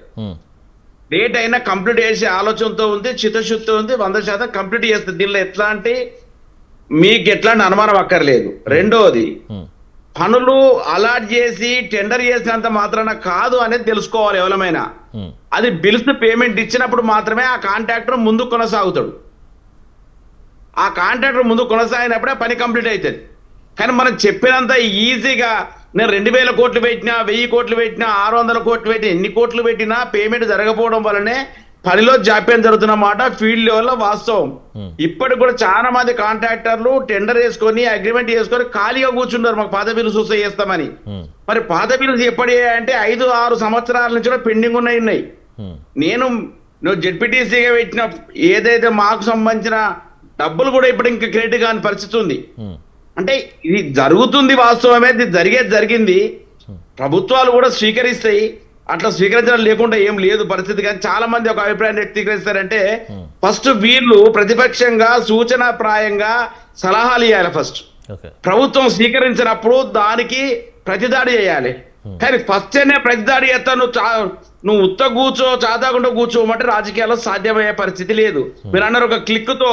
డేట్ అయినా కంప్లీట్ చేసే ఆలోచనతో ఉంది, చిత్తశుద్ధితో ఉంది, 100% కంప్లీట్ చేస్తుంది. దీనిలో ఎట్లాంటి మీకు ఎట్లాంటి అనుమానం అక్కర్లేదు. రెండోది, పనులు అలాట్ చేసి టెండర్ చేసినంత మాత్రాన కాదు అనేది తెలుసుకోవాలి ఎవరమైనా. అది బిల్స్ పేమెంట్ ఇచ్చినప్పుడు మాత్రమే ఆ కాంట్రాక్టర్ ముందు కొనసాగుతాడు. ఆ కాంట్రాక్టర్ ముందు కొనసాగినప్పుడే పని కంప్లీట్ అవుతుంది. కానీ మనం చెప్పినంత ఈజీగా నేను 2000 కోట్లు పెట్టినా, 1000 కోట్లు పెట్టినా, 600 కోట్లు పెట్టినా, ఎన్ని కోట్లు పెట్టినా పేమెంట్ జరగకపోవడం వల్లనే పనిలో జాప్యం జరుగుతున్నమాట ఫీల్డ్ లెవెల్లో వాస్తవం. ఇప్పటికి కూడా చాలా మంది కాంట్రాక్టర్లు టెండర్ వేసుకొని అగ్రిమెంట్ చేసుకొని ఖాళీగా కూర్చున్నారు, మాకు పాత బిల్లు చూస్తే చేస్తామని. మరి పాత బిల్లు ఎప్పటి అంటే 5-6 సంవత్సరాల నుంచి కూడా పెండింగ్ ఉన్నాయి. నువ్వు జెడ్పీటీసీగా పెట్టిన ఏదైతే మాకు సంబంధించిన డబ్బులు కూడా ఇప్పుడు ఇంకా క్రెడిట్ కాని పరిస్థితి ఉంది. అంటే ఇది జరుగుతుంది, వాస్తవమే, ఇది జరిగింది. ప్రభుత్వాలు కూడా స్వీకరిస్తాయి. అట్లా స్వీకరించడం లేకుండా ఏం లేదు పరిస్థితి. కానీ చాలా మంది ఒక అభిప్రాయాన్ని వ్యక్తీకరిస్తారంటే ఫస్ట్ వీళ్ళు ప్రతిపక్షంగా సూచనాప్రాయంగా సలహాలు ఇవ్వాలి. ఫస్ట్ ప్రభుత్వం స్వీకరించినప్పుడు దానికి ప్రతిదాడి చేయాలి. కానీ ఫస్ట్ ప్రతిదాడి చేస్తా నువ్వు ఉత్త కూర్చో, చాదాకుండా కూర్చోమంటే రాజకీయాల్లో సాధ్యమయ్యే పరిస్థితి లేదు. మీరు అన్నారు ఒక క్లిక్ తో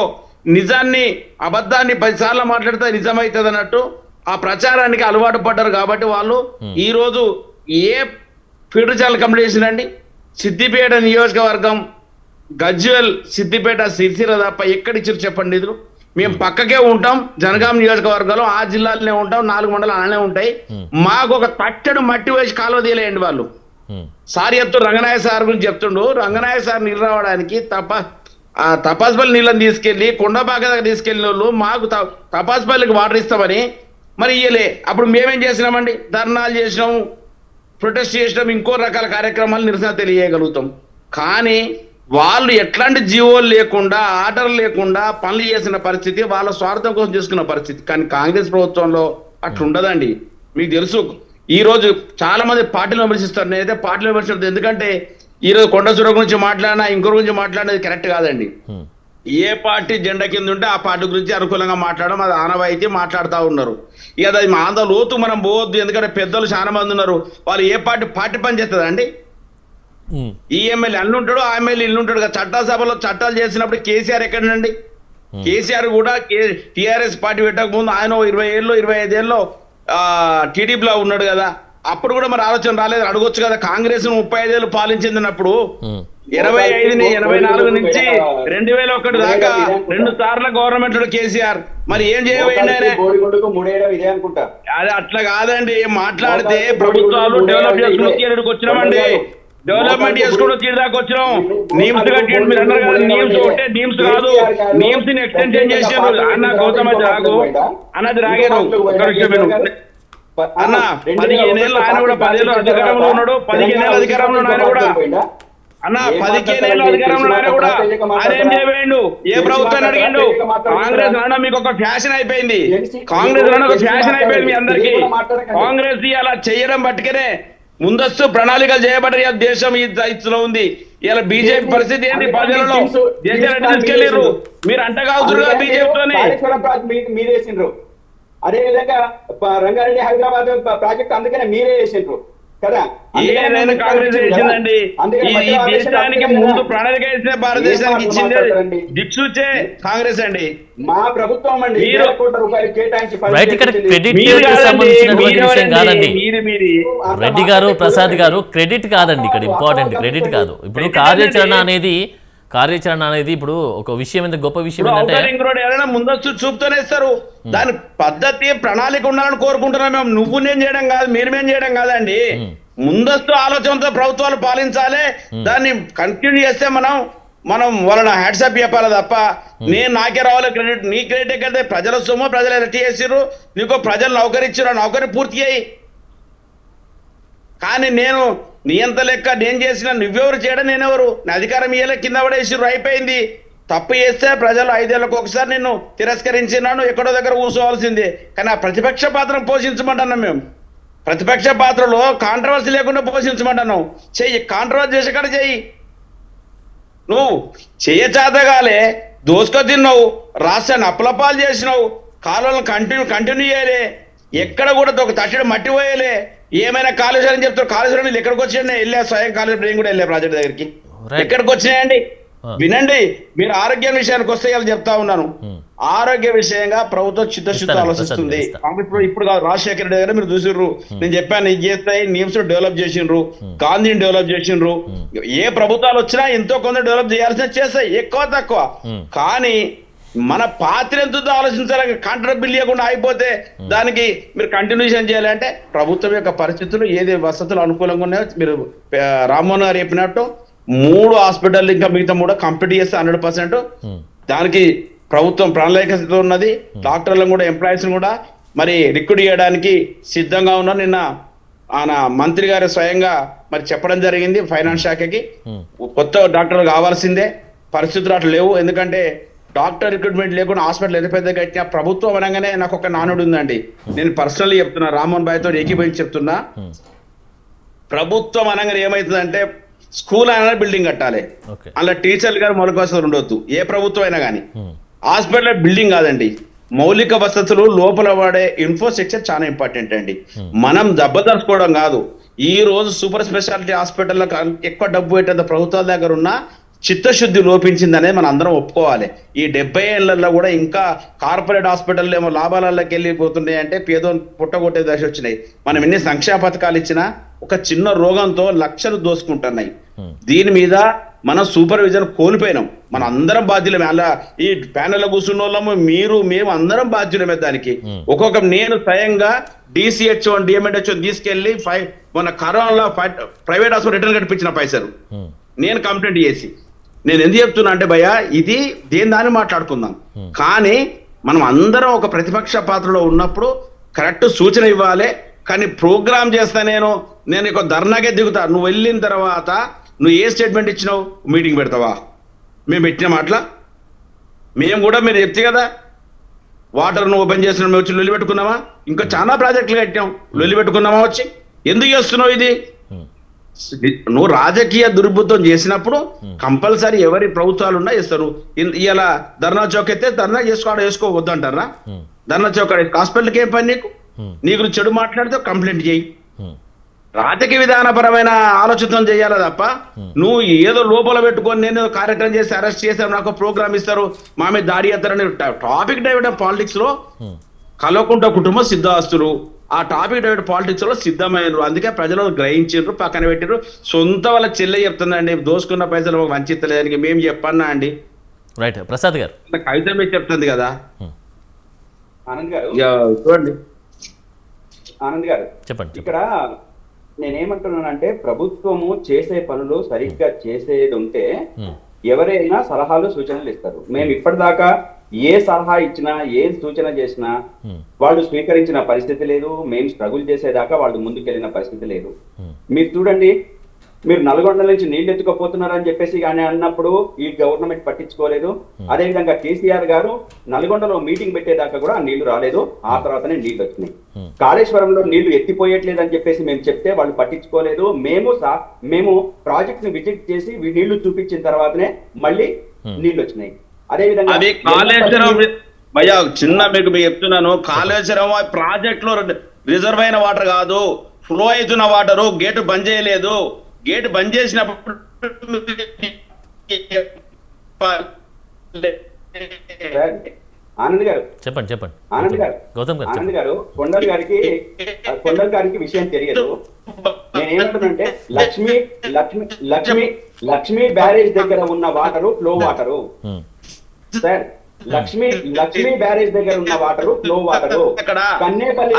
నిజాన్ని అబద్ధాన్ని 10 సార్లు మాట్లాడితే నిజమవుతుంది అన్నట్టు ఆ ప్రచారానికి అలవాటు పడ్డారు. కాబట్టి వాళ్ళు ఈ రోజు ఏ ఫీడర్ ఛానల్ కంప్లీట్ చేసిందండి, సిద్దిపేట నియోజకవర్గం, గజ్వేల్, సిద్దిపేట, సిరిసిల్ల తప్ప ఎక్కడిచ్చారు చెప్పండి నిధులు? మేము పక్కకే ఉంటాం, జనగాం నియోజకవర్గంలో ఆ జిల్లాలోనే ఉంటాం, 4 మండలాలు అలానే ఉంటాయి. మాకు ఒక తట్టడు మట్టి వేసి కాలువ తీయలేండి వాళ్ళు. సార్ చెప్తూ రంగనాయక సార్ గురించి చెప్తుండు. రంగనాయక సార్ నీళ్ళు రావడానికి తపాస్పల్లి నీళ్ళని తీసుకెళ్లి కొండపాక దగ్గర తీసుకెళ్లిన వాళ్ళు మాకు తపాస్పల్లికి వాటర్ ఇస్తామని మరి ఇయ్యలే. అప్పుడు మేమేం చేసినామండి, ధర్నాలు చేసినాము, ప్రొటెస్ట్ చేయడం, ఇంకో రకాల కార్యక్రమాలు నిరసన తెలియగలుగుతాం. కానీ వాళ్ళు ఎట్లాంటి జీవోలు లేకుండా, ఆర్డర్ లేకుండా పనులు చేసిన పరిస్థితి, వాళ్ళ స్వార్థం కోసం చేసుకున్న పరిస్థితి. కానీ కాంగ్రెస్ ప్రభుత్వంలో అట్లా ఉండదండి. మీకు తెలుసు, ఈ రోజు చాలా మంది పార్టీలు విమర్శిస్తారు. నేనైతే పార్టీలు విమర్శిస్తాను. ఎందుకంటే ఈ రోజు కొండ సుర గురించి మాట్లాడినా, ఇంకో గురించి మాట్లాడినది కరెక్ట్ కాదండి. ఏ పార్టీ జెండా కింద ఉంటే ఆ పార్టీ గురించి అనుకూలంగా మాట్లాడడం అది ఆనవాయితీ, మాట్లాడుతూ ఉన్నారు. ఇక అది అంత లోతు మనం పోవద్దు. ఎందుకంటే పెద్దలు చాలా మంది ఉన్నారు. వాళ్ళు ఏ పార్టీ పని చేస్తుందండి? ఈ ఎమ్మెల్యే అల్లు ఉంటాడు, ఆ ఎమ్మెల్యే ఇల్లు ఉంటాడు కదా. చట్టసభలో చట్టాలు చేసినప్పుడు కేసీఆర్ ఎక్కడండి? కేసీఆర్ కూడా టీఆర్ఎస్ పార్టీ పెట్టక ముందు ఆయన 20 ఏళ్ళు 25 ఏళ్ళు టీడీపీలో ఉన్నాడు కదా. అప్పుడు కూడా మరి ఆలోచన రాలేదు, అడగొచ్చు కదా. కాంగ్రెస్ 35 ఏళ్ళు పాలించిందన్నప్పుడు 85 84 నుంచి 2001 దాకా 2 సార్లు గవర్నమెంట్ కేసీఆర్. మరి ఏం చేయబోయింది? అది అట్లా కాదండి. మాట్లాడితే ప్రభుత్వాలు డెవలప్ చేసుకుని వచ్చినామండి. డెవలప్మెంట్ చేసుకుంటూ తీరుదాకా వచ్చినాం. నీమ్స్ కట్టి మీరు అన్నారు కదా, నీమ్స్ ఒకటే నీమ్స్ కాదు, నీమ్స్ ని ఎక్స్టెన్షన్ చేసారు అన్న. గౌతమ రాగు అన్నది రాగారు. అన్న 15 ఏళ్ళు ఆయన కూడా 10 ఏళ్ళు అధికారంలో ఉన్నాడు. 15 ఏళ్ళ అధికారంలో ఆయన కూడా అన్న 15 ఏళ్ళ అధికారంలో ఆయన కూడా ఆయన ఏం చేయబోయిండు? ఏ ప్రభుత్వాన్ని అడిగిండు? కాంగ్రెస్ అనడం మీకు ఒక ఫ్యాషన్ అయిపోయింది. కాంగ్రెస్ అనడం ఒక ఫ్యాషన్ అయిపోయింది మీ అందరికి. కాంగ్రెస్ అలా చేయడం బట్టుకనే ముందస్తు ప్రణాళికలు చేయబడ్డ దేశం ఈ స్థితిలో ఉంది. ఇలా బీజేపీ పరిస్థితి ఏంటి? ప్రజలలో దేశాన్ని తీసుకెళ్లిర్రు. మీరు అంటగావుతురు కదా బీజేపీతోనే. మీరే వేసిండ్రు. అదే విధంగా రంగారెడ్డి హైదరాబాద్ ప్రాజెక్ట్ అందుకనే మీరే వేసిండ్రు కదా. ఏదైనా కాంగ్రెస్ వేసిందండి. ఈ దేశానికి ముందు ప్రణాళిక వేసిన భారతదేశానికి ఇచ్చింది దిక్సూచే కాంగ్రెస్ అండి. మా ప్రభుత్వం అండి రూపాయలు కేటాయించి రెడ్డి గారు, ప్రసాద్ గారు, క్రెడిట్ కాదండి ఇక్కడ ఇంపార్టెంట్. క్రెడిట్ కాదు. ఇప్పుడు కార్యాచరణ అనేది ఇప్పుడు ఒక విషయం ఎంత గొప్ప విషయం ఏంటంటే ముందస్తు చూపుతూనే ఇస్తారు. దాని పద్ధతి ప్రణాళిక ఉండాలని కోరుకుంటున్నాం మేము. నువ్వు నేను చేయడం కాదు, మీరు మేము చేయడం కాదండి. ముందస్తు ఆలోచనతో ప్రభుత్వాలు పాలించాలి. దాన్ని కంటిన్యూ చేస్తే మనం వాళ్ళని హ్యాట్సాప్ చెప్పాలి తప్ప నేను నాకే రావాలి క్రెడిట్. నీ క్రెడిట్ ఎక్కడితే? ప్రజల సొమ్ము, ప్రజలు ఎలక్ట్ చేసిర్రు, నీకు ప్రజలు నౌకరిచ్చిర్రు, నౌకరి పూర్తి చేయి. కానీ నేను నీ అంత లెక్క నేను చేసిన నువ్వెవరు చేయడం, నేనెవరు? నా అధికారం ఇయ్యలే, కింద పడేసిర్రు, అయిపోయింది. తప్పు చేస్తే ప్రజలు 5 ఏళ్ళకు ఒకసారి నిన్ను తిరస్కరించినాను, ఎక్కడో దగ్గర కూర్చోవాల్సిందే. కానీ ఆ ప్రతిపక్ష పాత్రను పోషించమంటున్నాం మేము. ప్రతిపక్ష పాత్రలో కాంట్రవర్సీ లేకుండా పోషించమంటున్నావు. చెయ్యి, కాంట్రవర్సీ చేసే కాడ చెయ్యి. నువ్వు చేయచాతగాలే దోసుక తిన్నావు, రాష్ట్రాన్ని అప్లపాలు చేసినావు, కాలువలను కంటిన్యూ చేయలే, ఎక్కడ కూడా ఒక తట్టడి మట్టి పోయలే. ఏమైనా కాళేశ్వరం చెప్తారు, కాళేశ్వరం నీళ్ళు ఎక్కడికి వచ్చాయండి? వెళ్ళా స్వయం కాళేశ్వరం, నేను కూడా వెళ్ళా ప్రాజెక్ట్ దగ్గరికి. ఎక్కడికి వచ్చినాయండి? వినండి, మీరు ఆరోగ్యం విషయానికి వస్తే చెప్తా ఉన్నాను. ఆరోగ్య విషయంగా ప్రభుత్వం చిత్తశుద్ధి ఆలోచిస్తుంది. కాంగ్రెస్ ఇప్పుడు కాదు, రాజశేఖర రెడ్డి దగ్గర మీరు చూసిర్రు. నేను చెప్పాను, ఇది చేస్తాయి, నిమ్స్ డెవలప్ చేసిండ్రు, గాంధీని డెవలప్ చేసిండ్రు. ఏ ప్రభుత్వాలు వచ్చినా ఎంతో కొంత డెవలప్ చేయాల్సిన చేస్తాయి, ఎక్కువ తక్కువ. కానీ మన పాత్ర ఎంతో ఆలోచించాలి. కాంట్రాక్ట్ బిల్ ఇవ్వకుండా అయిపోతే దానికి మీరు కంటిన్యూషన్ చేయాలంటే ప్రభుత్వం యొక్క పరిస్థితులు ఏది వసతులు అనుకూలంగా ఉన్నాయో మీరు రామ్మోహన్ గారు చెప్పినట్టు 3 హాస్పిటల్ ఇంకా మిగతా 3 కంప్లీట్ చేస్తే 100%. దానికి ప్రభుత్వం ప్రణాళిక ఉన్నది. డాక్టర్లను కూడా, ఎంప్లాయీస్ కూడా మరి రిక్రూట్ చేయడానికి సిద్ధంగా ఉన్నారు. నిన్న ఆయన మంత్రి గారు స్వయంగా మరి చెప్పడం జరిగింది ఫైనాన్స్ శాఖకి, కొత్త డాక్టర్లు కావాల్సిందే. పరిస్థితులు అట్లా లేవు. ఎందుకంటే డాక్టర్ రిక్రూట్మెంట్ లేకుండా హాస్పిటల్ ఎంత పెద్దగా కట్టినా ప్రభుత్వం అనగానే నాకు ఒక నానుడు ఉందండి. నేను పర్సనల్లీ చెప్తున్నా, రామ్మోహన్ భాయ్తో ఏకీభవించి చెప్తున్నా. ప్రభుత్వం అనగానే ఏమవుతుందంటే స్కూల్ అయినా బిల్డింగ్ కట్టాలి, అలా టీచర్లు గారు మౌలిక వసతులు ఉండొద్దు. ఏ ప్రభుత్వం అయినా కానీ హాస్పిటల్ బిల్డింగ్ కాదండి, మౌలిక వసతులు లోపల వాడే ఇన్ఫ్రాస్ట్రక్చర్ చాలా ఇంపార్టెంట్ అండి. మనం దెబ్బతరుచుకోవడం కాదు. ఈ రోజు సూపర్ స్పెషాలిటీ హాస్పిటల్లో ఎక్కువ డబ్బు పెట్టేంత ప్రభుత్వాల దగ్గర ఉన్న చిత్తశుద్ధి లోపించిందనే మనం అందరం ఒప్పుకోవాలి. ఈ 70 ఏళ్లలో కూడా ఇంకా కార్పొరేట్ హాస్పిటల్ ఏమో లాభాలలోకి వెళ్ళిపోతున్నాయి అంటే పేదోని పుట్టగొట్టే దశ వచ్చినాయి. మనం ఎన్ని సంక్షేమ పథకాలు ఇచ్చినా ఒక చిన్న రోగంతో లక్షలు దోసుకుంటున్నాయి. దీని మీద మనం సూపర్విజన్ కోల్పోయినాం. మన అందరం బాధ్యులమే. అలా ఈ ప్యానెల్లో కూర్చున్న వాళ్ళము, మీరు, మేము అందరం బాధ్యులమే దానికి. ఒక్కొక్క నేను స్వయంగా DCHO DMHO తీసుకెళ్లి మొన్న కరోనాలో ప్రైవేట్ హాస్పిటల్ రిటర్న్ కట్టించిన పైసలు నేను కంప్లైంట్ చేసి. నేను ఎందుకు చెప్తున్నా అంటే భయ్యా, ఇది దేని దాన్ని మాట్లాడుకుందాం. కానీ మనం అందరం ఒక ప్రతిపక్ష పాత్రలో ఉన్నప్పుడు కరెక్ట్ సూచన ఇవ్వాలి. కానీ ప్రోగ్రామ్ చేస్తా నేను ఇక ధర్నాకే దిగుతా. నువ్వు వెళ్ళిన తర్వాత నువ్వు ఏ స్టేట్మెంట్ ఇచ్చినావు? మీటింగ్ పెడతావా? మేము పెట్టినాం అట్లా. మేము కూడా మీరు చెప్తే కదా వాటర్ నువ్వు ఓపెన్ చేసిన మేము వచ్చి లొల్లి పెట్టుకున్నామా? ఇంకా చాలా ప్రాజెక్టులు కట్టాం, లొల్లి పెట్టుకున్నామా వచ్చి? ఎందుకు చేస్తున్నావు ఇది? నువ్వు రాజకీయ దుర్బుద్ధం చేసినప్పుడు కంపల్సరీ ఎవరి ప్రభుత్వాలు ఉన్నా చేస్తారు. ఇలా ధర్నా చౌక్ అయితే ధర్నా చేసుకోవద్దు అంటారా? ధర్నా చౌక్ హాస్పిటల్కి ఏం పని నీకు? నీ గురించి చెడు మాట్లాడితే కంప్లైంట్ చేయి. రాజకీయ విధానపరమైన ఆలోచన చేయాలి తప్ప నువ్వు ఏదో లోపల పెట్టుకొని నేను కార్యక్రమం చేసి అరెస్ట్ చేశాను, నాకు ప్రోగ్రామ్ ఇస్తారు, మా మీద దాడి చేస్తారని టాపిక్ డైవర్ట్ పాలిటిక్స్ లో కలవకుంట కుటుంబం సిద్ధాస్తులు. ఆ టాపిక్ డైవర్ట్ పాలిటిక్స్ లో సిద్ధమైనరు. అందుకే ప్రజలు గ్రహించారు, పక్కన పెట్టారు. సొంత వాళ్ళ చెల్లె చెప్తుందండి దోసుకున్న పైసలు వంచలేదని. మేము చెప్పన్నా అండి. రైట్ ప్రసాద్ గారు, కవిత మీద చెప్తుంది కదా. ఆనంద్ గారు చూడండి ఆనంద్ గారు చెప్పండి. ఇక్కడ నేనేమంటున్నానంటే ప్రభుత్వము చేసే పనులు సరిగ్గా చేసేది ఉంటే ఎవరైనా సలహాలు సూచనలు ఇస్తారు. మేము ఇప్పటిదాకా ఏ సలహా ఇచ్చినా ఏ సూచన చేసినా వాళ్ళు స్వీకరించిన పరిస్థితి లేదు. మేము స్ట్రగుల్ చేసేదాకా వాళ్ళు ముందుకెళ్ళిన పరిస్థితి లేదు. మీరు చూడండి, మీరు నల్గొండ నుంచి నీళ్లు ఎత్తుకోపోతున్నారని చెప్పేసి కానీ అన్నప్పుడు ఈ గవర్నమెంట్ పట్టించుకోలేదు. అదేవిధంగా కేసీఆర్ గారు నల్గొండలో మీటింగ్ పెట్టేదాకా కూడా నీళ్లు రాలేదు. ఆ తర్వాతనే నీళ్లు వచ్చినాయి. కాళేశ్వరంలో నీళ్లు ఎత్తిపోయట్లేదు అని చెప్పేసి మేము చెప్తే వాళ్ళు పట్టించుకోలేదు. మేము ప్రాజెక్ట్ ని విజిట్ చేసి నీళ్లు చూపించిన తర్వాతనే మళ్ళీ నీళ్లు వచ్చినాయి. అదేవిధంగా భయ్యా చిన్న మీకు చెప్తున్నాను, కాళేశ్వరం ప్రాజెక్ట్ లో రిజర్వ్ అయిన వాటర్ కాదు, ఫ్లో అవుతున్న వాటరు. గేటు బంద్ చేయలేదు. గేట్ బంద్ చేసినప్పుడు ఆనంద్ గారు చెప్పండి. ఆనంద్ గారు కొండల్ గారికి విషయం తెలియదు. నేనేమంటున్నానంటే లక్ష్మీ బ్యారేజ్ దగ్గర ఉన్న water flow water sir. Lakshmi barrage దగ్గర ఉన్న వాటరు ఫ్లో వాటరు. కన్నేపల్లి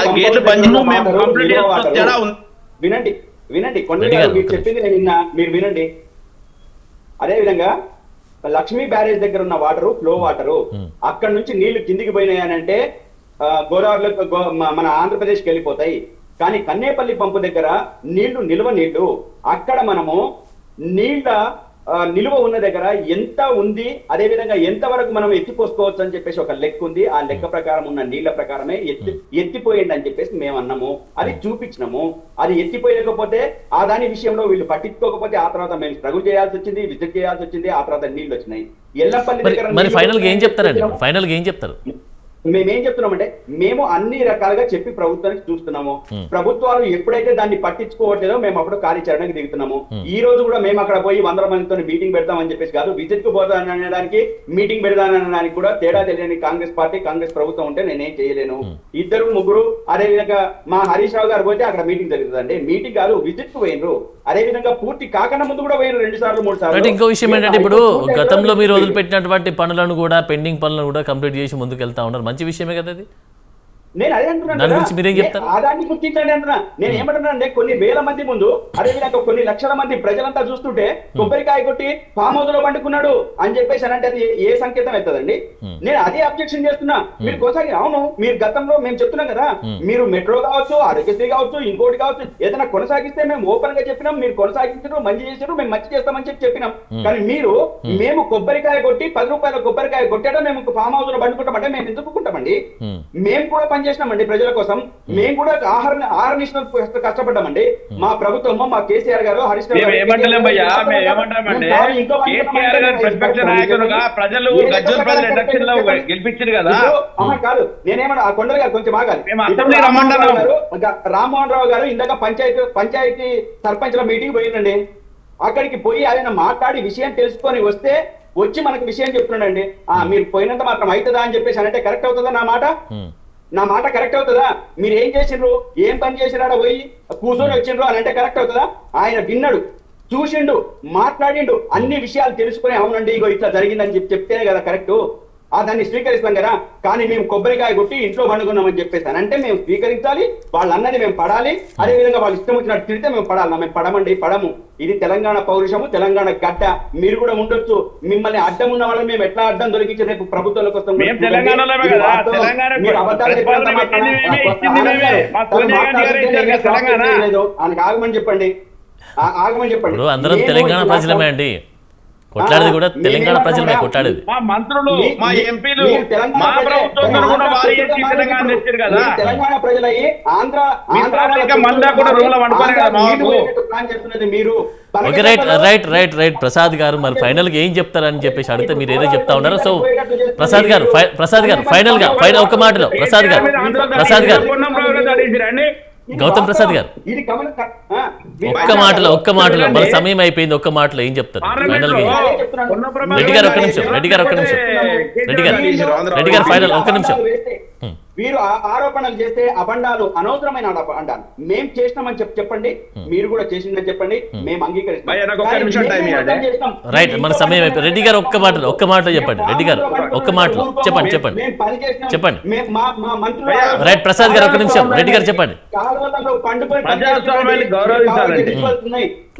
వినండి కొండల్ గారు మీరు చెప్పింది నేను విన్నా, మీరు వినండి. అదే విధంగా లక్ష్మీ బ్యారేజ్ దగ్గర ఉన్న వాటరు ఫ్లో వాటరు. అక్కడ నుంచి నీళ్లు కిందికి పోయినాయనంటే గోదావరిలో మన ఆంధ్రప్రదేశ్కి వెళ్ళిపోతాయి. కానీ కన్నేపల్లి పంపు దగ్గర నిల్వ నీళ్లు. అక్కడ మనము నీళ్ల నిలువ ఉన్న దగ్గర ఎంత ఉంది, అదే విధంగా ఎంత వరకు మనం ఎత్తిపోసుకోవచ్చు అని చెప్పేసి ఒక లెక్క ఉంది. ఆ లెక్క ప్రకారం ఉన్న నీళ్ల ప్రకారమే ఎత్తిపోయండి అని చెప్పేసి మేము అన్నాము. అది చూపించినాము. అది ఎత్తిపోయకపోతే ఆ దాని విషయంలో వీళ్ళు పట్టించుకోకపోతే ఆ తర్వాత మేము స్ట్రగుల్ చేయాల్సి వచ్చింది, విజిట్ చేయాల్సి వచ్చింది. ఆ తర్వాత నీళ్లు వచ్చినాయి. ఎల్లపల్లి దగ్గర ఫైనల్ గా ఏం చెప్తారు? మేమేం చెప్తున్నామంటే మేము అన్ని రకాలుగా చెప్పి ప్రభుత్వానికి చూస్తున్నాము. ప్రభుత్వాలు ఎప్పుడైతే దాన్ని పట్టించుకోవట్లేదో మేము అప్పుడు కార్యాచరణకు దిగుతున్నాము. ఈ రోజు కూడా మేము అక్కడ పోయి 100 మందితో మీటింగ్ పెడతామని చెప్పేసి కాదు, విజిట్ కు పోతానడానికి మీటింగ్ పెడతానడానికి కూడా తేడా తెలియని కాంగ్రెస్ పార్టీ కాంగ్రెస్ ప్రభుత్వం ఉంటే నేనేం చేయలేను. 2-3 అదే విధంగా మా హరీష్ రావు గారు పోతే అక్కడ మీటింగ్ జరుగుతుందండి. మీటింగ్ కాదు, విజిట్ కు పోయినరు. అదే విధంగా పూర్తి కాకన్నా ముందు కూడా పోయిన 2 సార్లు 3 సార్లు. ఇంకో విషయం ఏంటంటే ఇప్పుడు గతంలో మీరు వదిలిపెట్టినటువంటి పనులను కూడా పెండింగ్ పనులను కూడా కంప్లీట్ చేసి ముందుకు వెళ్తా ఉన్నారు. మంచి విషయమే కదా అది. నేను అదే అంటున్నాను, ఆదాన్ని గుర్తించండి అంటున్నా. నేను ఏమంటున్నానంటే కొన్ని వేల మంది ముందు, అదేవిధంగా కొన్ని లక్షల మంది ప్రజలంతా చూస్తుంటే కొబ్బరికాయ కొట్టి ఫామ్ హౌస్ లో పండుకున్నాడు అని చెప్పేసి అంటే అది ఏ సంకేతం అవుతుందండి? నేను అదే అబ్జెక్షన్ చేస్తున్నా. మీరు కొనసాగి అవును, మీరు గతంలో మేము చెప్తున్నాం కదా, మీరు మెట్రో కావచ్చు, ఆరోగ్యశ్రీ కావచ్చు, ఇంకోటి కావచ్చు, ఏదైనా కొనసాగిస్తే మేము ఓపెన్ గా చెప్పినాం. మీరు కొనసాగించడం మంచి చేసారు, మేము మంచి చేస్తామని చెప్పినాం. కానీ మీరు మేము కొబ్బరికాయ కొట్టి 10 రూపాయల కొబ్బరికాయ కొట్టడం మేము ఫామ్ హౌస్ లో పండుకుంటామంటే మేము ఎందుకు కుంటామండి? మేము కూడా పనిచేసినామండి ప్రజల కోసం. మేము కూడా ఆహర్నిశలు కష్టపడ్డామండి. మా ప్రభుత్వం, మా కేసీఆర్ గారు, హరీష్ రావు కాదు. నేనేమన్నా ఆ కొండలు గారు కొంచెం ఆగాలి. రామ్మోహన్ రావు గారు ఇందాక పంచాయతీ సర్పంచ్ల మీటింగ్ పోయిందండి. అక్కడికి పోయి ఆయన మాట్లాడి విషయం తెలుసుకొని వచ్చి మనకు విషయం చెప్తున్నాడండి. మీరు పోయినంత మాత్రం అవుతుందా అని చెప్పేసి అంటే కరెక్ట్ అవుతుందా? నా మాట కరెక్ట్ అవుతుందా? మీరు ఏం చేసిండ్రు, ఏం పని చేసినాడో పోయి కూర్చొని వచ్చిండ్రు అని అంటే కరెక్ట్ అవుతుందా? ఆయన విన్నాడు, చూసిండు, మాట్లాడిండు, అన్ని విషయాలు తెలుసుకుని అవునండి ఇగో ఇట్లా జరిగిందని చెప్తేనే కదా కరెక్ట్. దాన్ని స్వీకరిస్తాం కదా. కానీ మేము కొబ్బరికాయ కొట్టి ఇంట్లో పండుకున్నామని చెప్పేసాను అంటే మేము స్వీకరించాలి, వాళ్ళు అన్నది మేము పడాలి, అదే విధంగా వాళ్ళు ఇష్టం వచ్చినట్టు తిడితే మేము పడాలి. మేము పడమండి, పడము. ఇది తెలంగాణ పౌరుషము, తెలంగాణ గడ్డ. మీరు కూడా ఉండొచ్చు. మిమ్మల్ని అడ్డం ఉన్న వాళ్ళని మేము ఎట్లా అడ్డం దొరికించే రేపు ప్రభుత్వాలకు వస్తాం. ఆయనకు ఆగమని చెప్పండి, ఆగమని చెప్పండి. ఇప్పుడు అందరం తెలంగాణ ప్రజలమే అండి, కొట్లాడేది కూడా తెలంగాణ ప్రజలమే కొట్లాడేది. మా మంత్రులు, మా ఎంపీలు, మా ప్రభుత్వం కూడా వారి తెలంగాణ తెచ్చారు కదా. తెలంగాణ ప్రజలయ్యి ఆంధ్ర కూడా రూమ్ లో వండుకోవాలి కదా మా ప్లాన్ చేస్తున్నది మీరు. ఓకే, రైట్ ప్రసాద్ గారు, మరి ఫైనల్ గా ఏం చెప్తారని చెప్పేసి అడిగితే మీరు ఏదో చెప్తా ఉన్నారు. సో ప్రసాద్ గారు ఫైనల్ ఒక్క మాటలో ప్రసాద్ గారు గౌతమ్ ప్రసాద్ గారు ఒక్క మాటలో మన సమయం అయిపోయింది, ఒక్క మాటలో ఏం చెప్తారు ఫైనల్ గా? రెడ్డి గారు ఒక్క నిమిషం ఫైనల్ ఒక్క నిమిషం. వీరు ఆరోపణలు చేస్తే అబండాలు, అనవసరమైన అబండాలు. మేము చేసినామని చెప్పండి, మీరు కూడా చేసిందని చెప్పండి, మేము అంగీకరిస్తాం. రైట్, మన సమయం అయిపోయింది. రెడ్డి గారు ఒక్క మాటలో చెప్పండి. రెడ్డి గారు ఒక్క మాటలో చెప్పండి. రైట్, ప్రసాద్ గారు ఒక్క నిమిషం. రెడ్డి గారు చెప్పండి.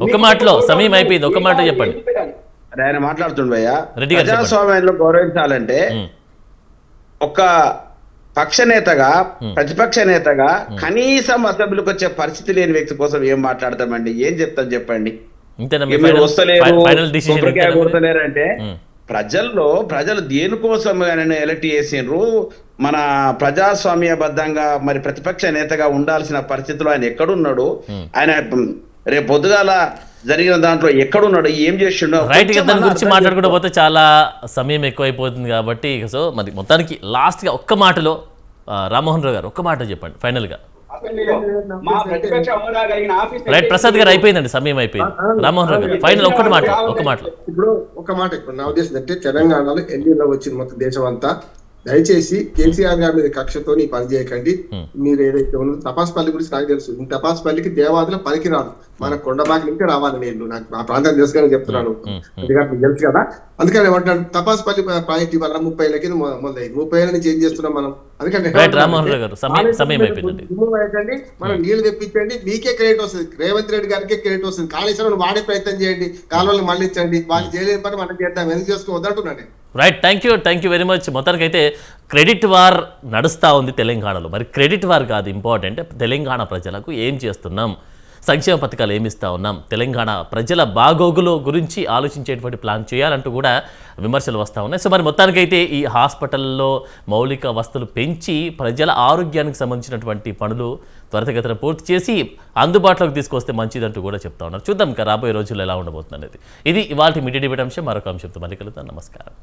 ఒక్క మాటలో సమయం అయిపోయింది, ఒక్క మాట చెప్పండి. ఆయన మాట్లాడుతుండయ్యా, రెడ్డి గారు ప్రజాస్వామ్యంలో గౌరవించాలంటే ఒక పక్ష నేతగా, ప్రతిపక్ష నేతగా కనీసం అసెంబ్లీకి వచ్చే పరిస్థితి లేని వ్యక్తి కోసం ఏం మాట్లాడతామండి? ఏం చెప్తాం చెప్పండి? మీరు వస్తలేరు అంటే ప్రజలు దేనికోసం ఎలక్ట్ చేసిండ్రు? మన ప్రజాస్వామ్యబద్ధంగా మరి ప్రతిపక్ష నేతగా ఉండాల్సిన పరిస్థితిలో ఆయన ఎక్కడున్నాడు? ఆయన రేపు పొద్దుగాల జరిగిన దాంట్లో ఎక్కడున్నాడు, ఏం చేసిండు? రైట్ గా దాని గురించి మాట్లాడుకుంటూ పోతే చాలా సమయం ఎక్కువైపోతుంది కాబట్టి, సో మరి మొత్తానికి లాస్ట్ గా ఒక్క మాటలో రామ్మోహన్ రావు గారు ఒక్క మాట చెప్పండి ఫైనల్ గా. రైట్, ప్రసాద్ గారు అయిపోయిందండి, సమయం అయిపోయింది. రామ్మోహన్ రావు గారు ఫైనల్ ఒక్క మాటలో. ఇప్పుడు నా ఉద్దేశం అంటే తెలంగాణలో ఎన్డీలో వచ్చిన మొత్తం దేశం అంతా దయచేసి కేసీఆర్ గారి మీద కక్షతో ఈ పని చేయకండి. మీరు ఏదైతే ఉన్నదో తపాసుపల్లి గురించి నాకు తెలుసు. తపాసుపల్లికి దేవాదుల పనికి రాదు, మన కొండబాకి నుంచి రావాలి. నేను నాకు ఆ ప్రాంతం తెలుసుగానే చెప్తున్నాను, మీకు తెలుసు కదా. అందుకని ఏమంటున్నాను, తపాసుపల్లి ప్రాజెక్ట్ ఇవాళ 30 ఏళ్ళ కింద మొదలైంది. 30 ఏళ్ళ నుంచి ఏం చేస్తున్నాం మనం? అందుకంటే మనం నీళ్లు తెప్పించండి, మీకే క్రెడిట్ వస్తుంది. రేవంత్ రెడ్డి గారికి క్రెడిట్ వస్తుంది. కాళేశ్వరం వాడే ప్రయత్నం చేయండి, కాలువలు మళ్ళించండి. వాళ్ళు చేయలేని పని మనం చేద్దాం, ఎందుకు చేసుకోవద్దంటున్నాను. Right, thank you very much. మొత్తానికి అయితే క్రెడిట్ వార్ నడుస్తూ ఉంది తెలంగాణలో. మరి క్రెడిట్ వార్ కాదు ఇంపార్టెంట్, తెలంగాణ ప్రజలకు ఏం చేస్తున్నాం, సంక్షేమ పథకాలు ఏమిస్తూ ఉన్నాం, తెలంగాణ ప్రజల బాగోగుల గురించి ఆలోచించేటువంటి ప్లాన్ చేయాలంటూ కూడా విమర్శలు వస్తూ ఉన్నాయి. సో మరి మొత్తానికైతే ఈ హాస్పిటల్లో మౌలిక వస్తువులు పెంచి ప్రజల ఆరోగ్యానికి సంబంధించినటువంటి పనులు త్వరితగతిన పూర్తి చేసి అందుబాటులోకి తీసుకొస్తే మంచిదంటూ కూడా చెప్తా ఉన్నారు. చూద్దాం ఇంకా రాబోయే రోజుల్లో ఎలా ఉండబోతుంది అనేది. ఇది ఇవాళ మీడియా డిబేట్ అంశం. మరొక అంశంతో మళ్ళీ కలుద్దాం. నమస్కారం.